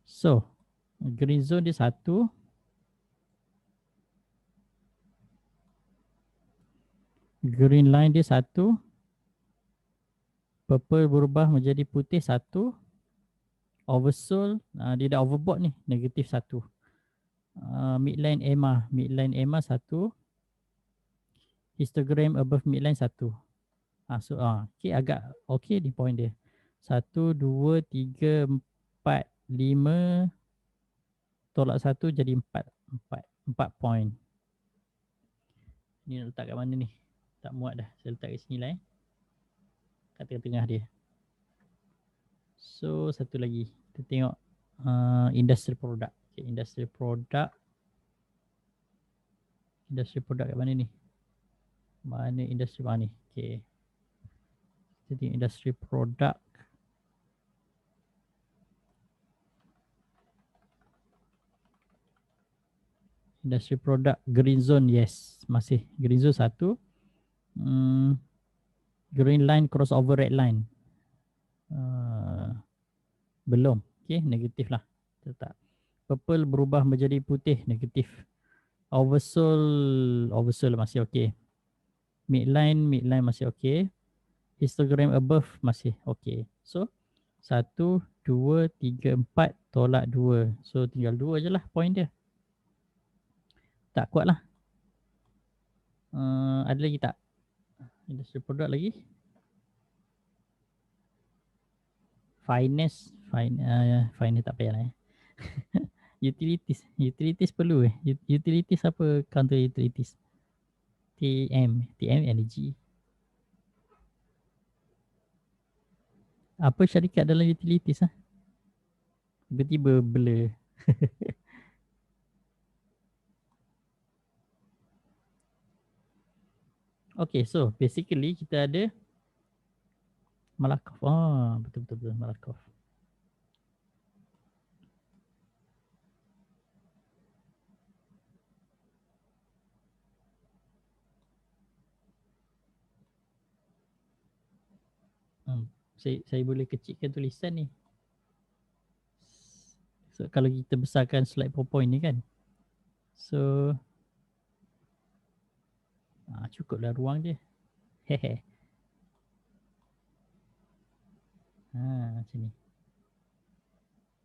So green zone dia 1. Green line dia 1. Purple berubah menjadi putih 1. Oversold, dia dah overbought ni, negatif 1. Midline EMA 1. Histogram above midline 1. So okay, agak okay ni point dia. 1, 2, 3, 4, 5. Tolak 1 jadi 4 point. Ni nak letak kat mana ni? Tak muat dah. Saya letak kat sini lah kat tengah-tengah dia. So satu lagi. Kita tengok industry product. Okay, industry product. Industry product kat mana ni? Mana industri mana ni? Okay. Kita tengok industry product. Industry product green zone, yes, masih green zone 1. Green line crossover red line. Belum. Okay, negatif lah. Tetap. Purple berubah menjadi putih, negatif. Oversoul masih okey. Midline masih okey. Histogram above masih okey. So 1, 2, 3, 4 tolak 2. So tinggal 2 je lah point dia. Tak kuat lah. Ada lagi tak? Industri produk lagi? Finance tak payah lah Utilities perlu Utilities apa counter utilities? TM energy. Apa syarikat dalam utilities ah? Tiba-tiba blur. Okay, so basically kita ada Malakoff. Betul Malakoff. Saya boleh kecilkan tulisan ni. So kalau kita besarkan slide PowerPoint ni kan. So cukuplah ruang dia. Hehe. Macam ni.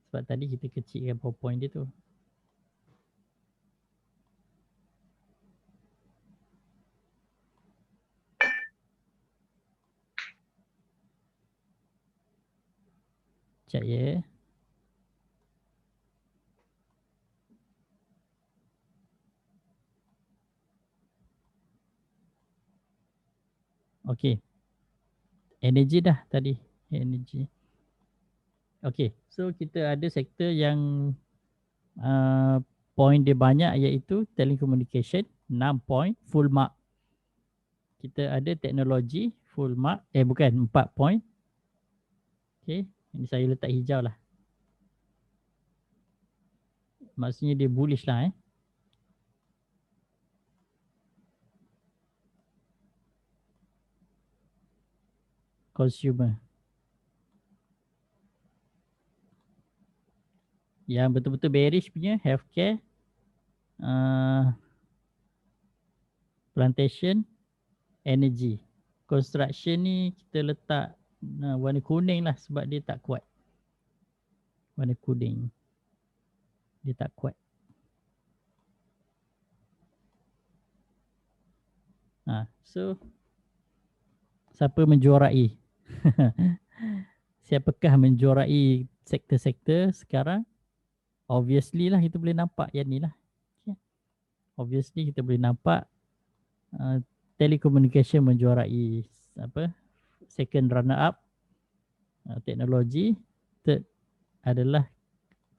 Sebab tadi kita kecilkan PowerPoint dia tu. Sekejap ya. Okay. Energy dah tadi. Energy. Okay. So kita ada sektor yang point dia banyak iaitu telecommunication 6 point full mark. Kita ada teknologi full mark. Bukan 4 point. Okay. Ini saya letak hijau lah. Maksudnya dia bullish lah Consumer. Yang betul-betul bearish punya healthcare, plantation, energy. Construction ni kita letak warna kuning lah sebab dia tak kuat. Warna kuning. Dia tak kuat. So siapa menjuarai? Siapakah menjuarai sektor-sektor sekarang? Obviously lah kita boleh nampak yang ni lah. Okay. Obviously kita boleh nampak telecommunication menjuarai second runner up, teknologi, third adalah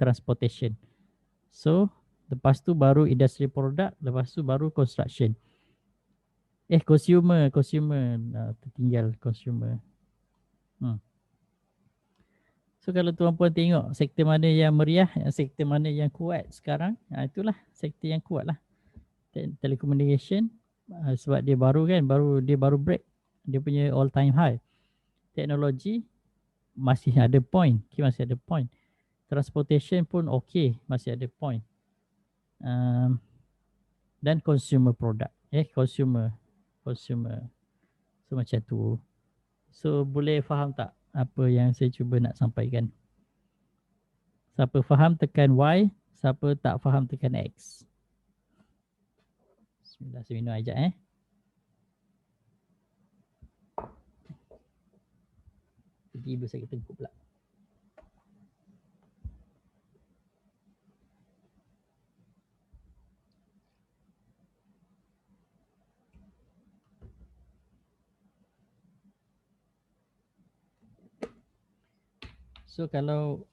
transportation. So lepas tu baru industri produk, lepas tu baru construction. Consumer tertinggal consumer. So kalau tuan-puan tengok sektor mana yang meriah, sektor mana yang kuat sekarang, itulah sektor yang kuat lah. Telecommunication sebab dia baru kan, dia baru break dia punya all time high. Teknologi masih ada point, masih ada point. Transportation pun okay, masih ada point. Dan consumer product, consumer. So macam tu. So boleh faham tak apa yang saya cuba nak sampaikan? Siapa faham tekan Y, siapa tak faham tekan X. Bismillah, saya minum air sekejap Tiba-tiba saya tengkuk pula. So kalau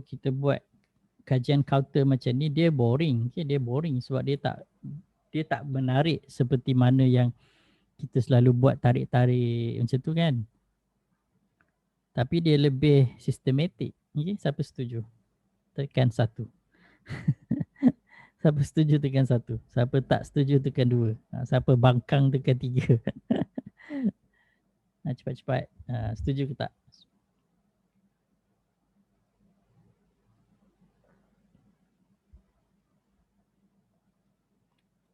kita buat kajian counter macam ni, dia boring. Okay? Dia boring sebab dia tak menarik seperti mana yang kita selalu buat tarik-tarik macam tu kan. Tapi dia lebih sistematik. Okay? Siapa setuju? Tekan 1. Siapa setuju tekan 1. Siapa tak setuju tekan 2. Siapa bangkang tekan 3. Cepat-cepat. Setuju ke tak?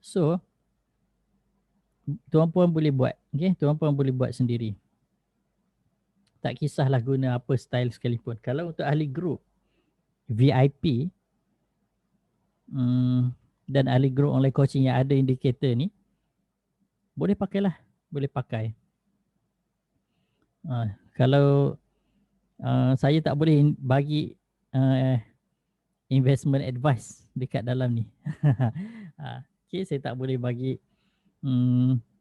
So tuan-puan boleh buat, okay? Tuan-puan boleh buat sendiri. Tak kisahlah guna apa style sekalipun. Kalau untuk ahli group VIP dan ahli group online coaching yang ada indikator ni, boleh pakailah, boleh pakai. Kalau saya tak boleh bagi investment advice dekat dalam ni. Okay, saya tak boleh bagi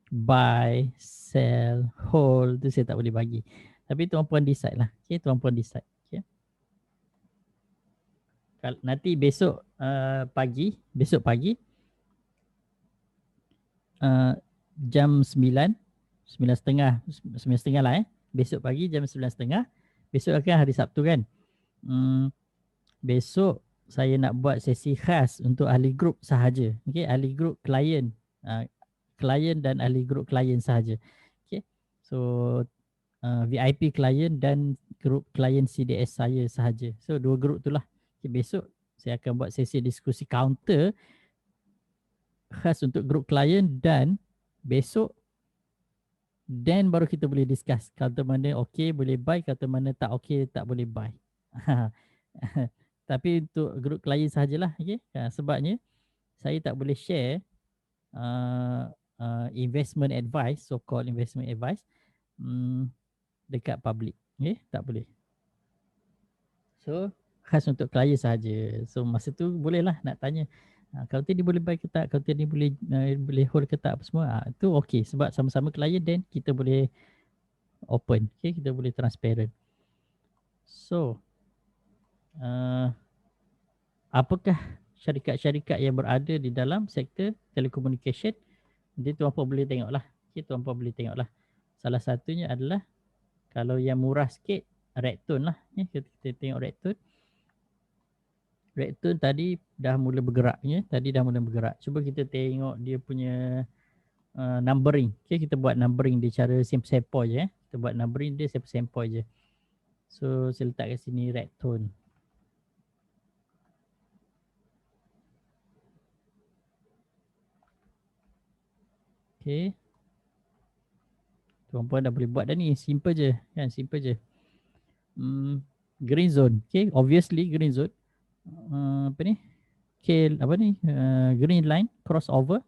buy, sell, hold, tu saya tak boleh bagi. Tapi tuan-puan decide lah. Okay, tuan-puan decide. Okay. Nanti besok pagi jam 9, 9.30 lah besok pagi jam 9.30. Besok akan hari Sabtu kan. Besok saya nak buat sesi khas untuk ahli grup sahaja. Okay, ahli grup klien. Klien dan ahli grup klien sahaja. Okay. So VIP klien dan grup klien CDS saya sahaja. So dua grup tu lah. Okay, besok saya akan buat sesi diskusi counter khas untuk grup klien dan besok then baru kita boleh discuss kata mana okey boleh buy, kata mana tak okey tak boleh buy. Tapi untuk grup klien sahajalah, okey. Sebabnya saya tak boleh share investment advice, so called investment advice dekat public. Okey, tak boleh. So khas untuk klien sahaja. So masa tu bolehlah nak tanya kalau dia boleh buy ke tak, kalau dia boleh hold ke tak apa semua. Itu okey sebab sama-sama klien dan kita boleh open, okay, kita boleh transparent. So apakah syarikat-syarikat yang berada di dalam sektor telekomunikasi? Nanti tuan-puan boleh tengoklah. Okay, tuan-puan boleh tengoklah. Salah satunya adalah kalau yang murah sikit Redtone lah. Kita tengok Redtone. Redtone tadi dah mula bergerak. Tadi dah mula bergerak. Cuba kita tengok dia punya numbering. Okay, kita buat numbering dia cara sempoi je. Kita buat numbering dia sempoi je. So saya letak kat sini Redtone. Okay. Tuan-puan dah boleh buat dah ni. Simple je. Kan? Simple je. Green zone. Okay. Obviously green zone. Apa ni? Apa ni? Green line. Crossover.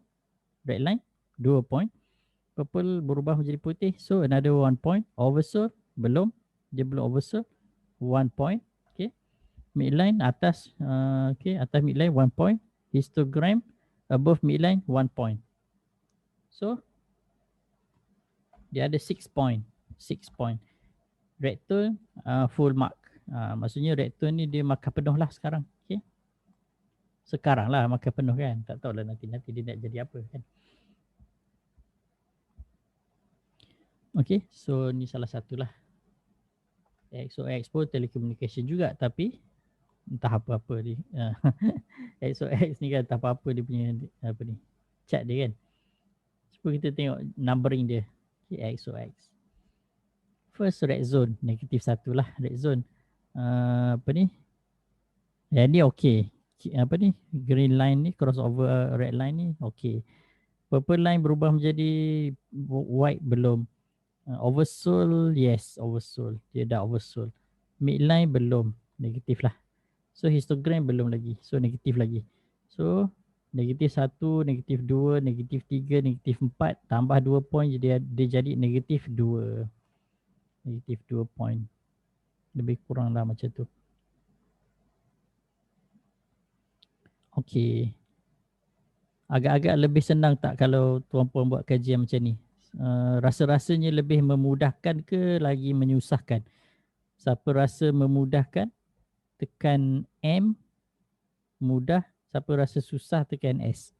Red line. 2 point. Purple berubah menjadi putih. So another 1 point. Oversold. Belum. Dia belum oversold. 1 point. Okay. Midline atas. Okay. Atas midline 1 point. Histogram. Above midline 1 point. So dia ada 6 point. 6 point. Redtone full mark. Maksudnya Redtone ni dia makan penuh lah sekarang. Okay. Sekarang lah makan penuh kan. Tak tahulah nanti dia nak jadi apa kan. Okay. So ni salah satulah. XOX pun telekomunikasi juga tapi entah apa-apa ni. XOX ni kan entah apa-apa dia punya apa ni. Chat dia kan. Cuba kita tengok numbering dia. Okay, XOX. First red zone. Negatif 1 lah red zone. Apa ni. Yang ni okay. Apa ni green line ni crossover red line ni okay. Purple line berubah menjadi white belum. Oversold yes oversold. Dia dah oversold. Midline belum negatif lah. So histogram belum lagi. So negatif lagi. So negatif 1, negatif 2, negatif 3, negatif 4 tambah 2 point dia jadi negatif 2. Negatif 2 point. Lebih kurang lah macam tu. Okay. Agak-agak lebih senang tak kalau tuan-puan buat kajian macam ni? Rasa-rasanya lebih memudahkan ke lagi menyusahkan? Siapa rasa memudahkan, tekan M, mudah. Siapa rasa susah, tekan S.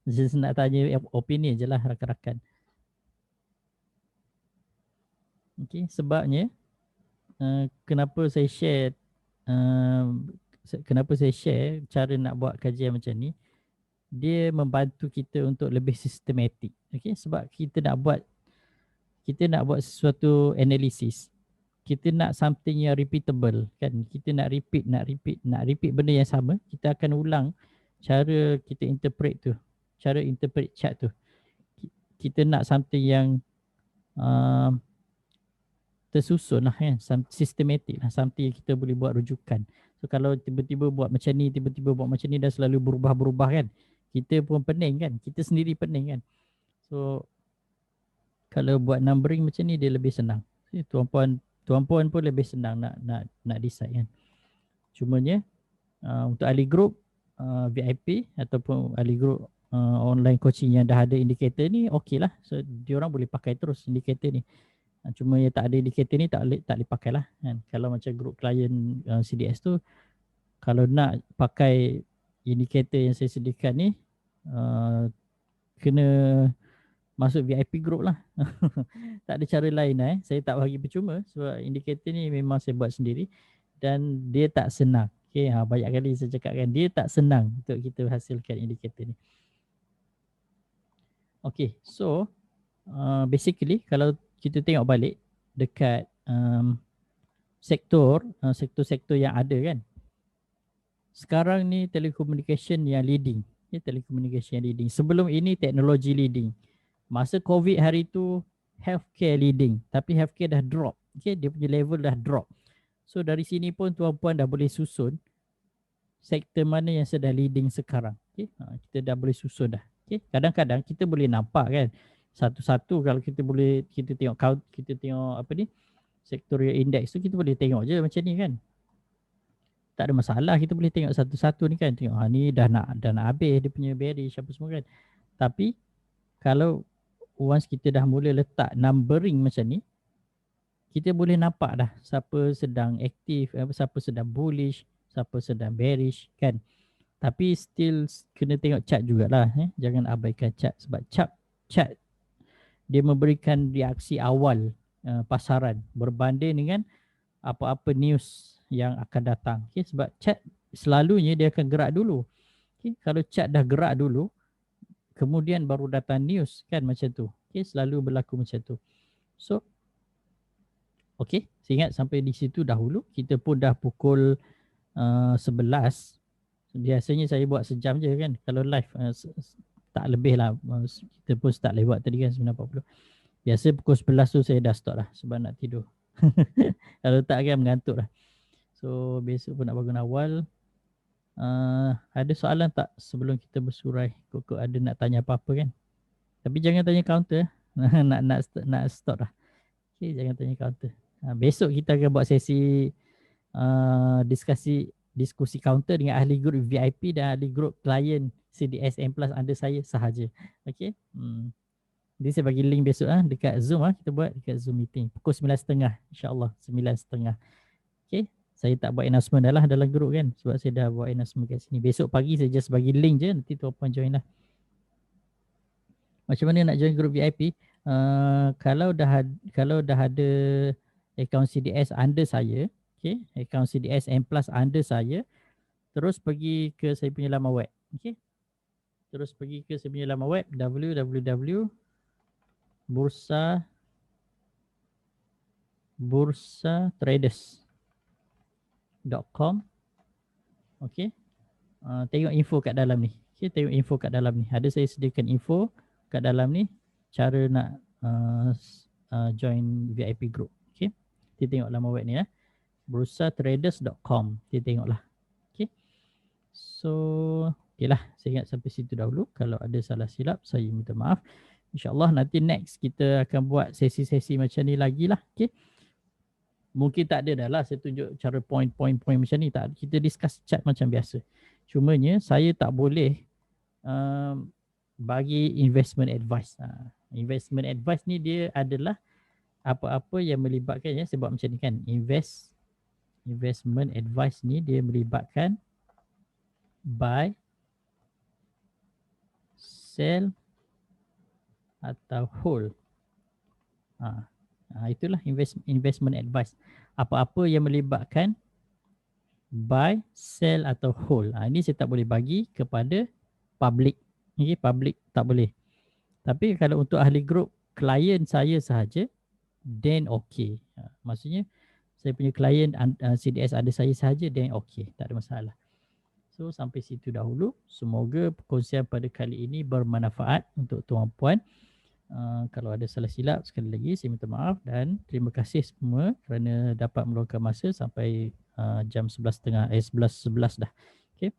Saya nak tanya opinion je lah rakan-rakan. Okay, sebabnya kenapa saya share cara nak buat kajian macam ni, dia membantu kita untuk lebih sistematik. Okay, sebab kita nak buat sesuatu analisis. Kita nak something yang repeatable kan. Kita nak repeat benda yang sama. Kita akan ulang cara kita interpret tu, cara interpret chart tu. Kita nak something yang tersusun lah kan, systematic lah, something yang kita boleh buat rujukan. So kalau tiba-tiba buat macam ni, tiba-tiba buat macam ni, dah selalu berubah-berubah kan, kita pun pening kan, kita sendiri pening kan. So kalau buat numbering macam ni dia lebih senang. Tuan-puan pun lebih senang nak decide kan. Cumanya untuk ahli group VIP ataupun ahli group online coaching yang dah ada indikator ni, okey lah. So diorang boleh pakai terus indikator ni. Cuma yang tak ada indikator ni tak boleh pakai lah kan. Kalau macam group klien CDS tu, kalau nak pakai indikator yang saya sediakan ni, kena masuk VIP group lah. Tak ada cara lain lah. Saya tak bagi percuma sebab indikator ni memang saya buat sendiri dan dia tak senang. Okay, banyak kali saya cakap kan, dia tak senang untuk kita hasilkan indikator ni. Okay, so basically kalau kita tengok balik dekat sektor-sektor yang ada kan, sekarang ni telekomunikasi yang leading. Telekomunikasi yang leading. Sebelum ini teknologi leading. Masa COVID hari tu healthcare leading, tapi healthcare dah drop. Okay, dia punya level dah drop. So dari sini pun tuan-puan dah boleh susun sektor mana yang sedang leading sekarang. Okay, kita dah boleh susun dah. Okay, kadang-kadang kita boleh nampak kan, satu-satu kalau kita tengok count, kita tengok apa ni, sectorial index tu, kita boleh tengok je macam ni kan. Tak ada masalah, kita boleh tengok satu-satu ni kan. Tengok ni dah nak habis dia punya bearish apa semua kan. Tapi kalau once kita dah mula letak numbering macam ni, kita boleh nampak dah siapa sedang aktif, siapa sedang bullish, siapa sedang bearish kan. Tapi still kena tengok chart jugalah. Jangan abaikan chart sebab chart dia memberikan reaksi awal pasaran berbanding dengan apa-apa news yang akan datang. Okay, sebab chart selalunya dia akan gerak dulu. Okay, kalau chart dah gerak dulu, kemudian baru datang news kan, macam tu. Okay, selalu berlaku macam tu. So, okay, saya ingat sampai di situ dahulu. Kita pun dah pukul 11. Biasanya saya buat sejam je kan. Kalau live tak lebih lah. Kita pun start lewat tadi kan 9.40. Biasa pukul 11 tu saya dah stop lah sebab nak tidur. Kalau tak kan mengantuk lah. So besok pun nak bangun awal. Ada soalan tak sebelum kita bersurai? Kok ada nak tanya apa-apa kan? Tapi jangan tanya counter. nak stop lah. Okay, jangan tanya counter. Besok kita akan buat sesi diskusi counter dengan ahli grup VIP dan ahli grup klien CDS M+ under saya sahaja. Okay. Jadi saya bagi link besok dekat Zoom kita buat dekat Zoom meeting pukul 9.30 insya-Allah 9.30. Okay. Saya tak buat announcement dah lah dalam grup kan sebab saya dah buat announcement kat sini. Besok pagi saya just bagi link je, nanti tuan-puan join lah. Macam mana nak join grup VIP? Kalau dah ada akaun CDS under saya, okay, akaun CDS M+ under saya, terus pergi ke saya punya laman web. Okay. Terus pergi ke saya punya laman web bursatraders.com. Okay. Tengok info kat dalam ni. Okay, tengok info kat dalam ni. Ada saya sediakan info kat dalam ni cara nak join VIP group. Okay. Kita tengok laman web ni bursatraders.com. Kita tengoklah. Okay. So, okay lah. Saya ingat sampai situ dahulu. Kalau ada salah silap, saya minta maaf. InsyaAllah nanti next kita akan buat sesi-sesi macam ni lagi lah. Okay. Mungkin tak ada dah lah saya tunjuk cara point macam ni. Tak, kita discuss chat macam biasa. Cumanya saya tak boleh bagi investment advice. Investment advice ni dia adalah apa-apa yang melibatkan, saya buat macam ni kan. Investment advice ni dia melibatkan buy, sell atau hold. Itulah investment advice. Apa-apa yang melibatkan buy, sell atau hold. Ini saya tak boleh bagi kepada public. Okay, public tak boleh. Tapi kalau untuk ahli grup klien saya sahaja, then okay. Maksudnya saya punya klien CDS ada saya sahaja, then okay. Tak ada masalah. So sampai situ dahulu. Semoga perkongsian pada kali ini bermanfaat untuk tuan-puan. Kalau ada salah silap, sekali lagi saya minta maaf dan terima kasih semua kerana dapat meluangkan masa sampai jam 11.30, 11 dah. Okay.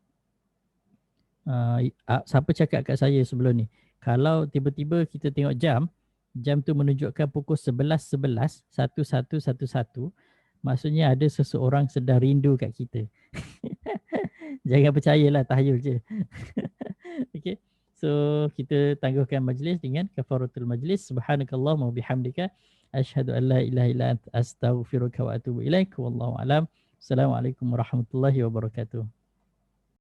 Siapa cakap kat saya sebelum ni, kalau tiba-tiba kita tengok jam tu menunjukkan pukul 11.11, 1111, maksudnya ada seseorang sedang rindu kat kita. Jangan percayalah, tahayul je. Okay. So kita tangguhkan majlis dengan kafaratul majlis. Subhanakallahumma wa bihamdika asyhadu an la ilaha illa anta astaghfiruka wa atubu ilaik. Wallahu alam. Assalamualaikum warahmatullahi wabarakatuh.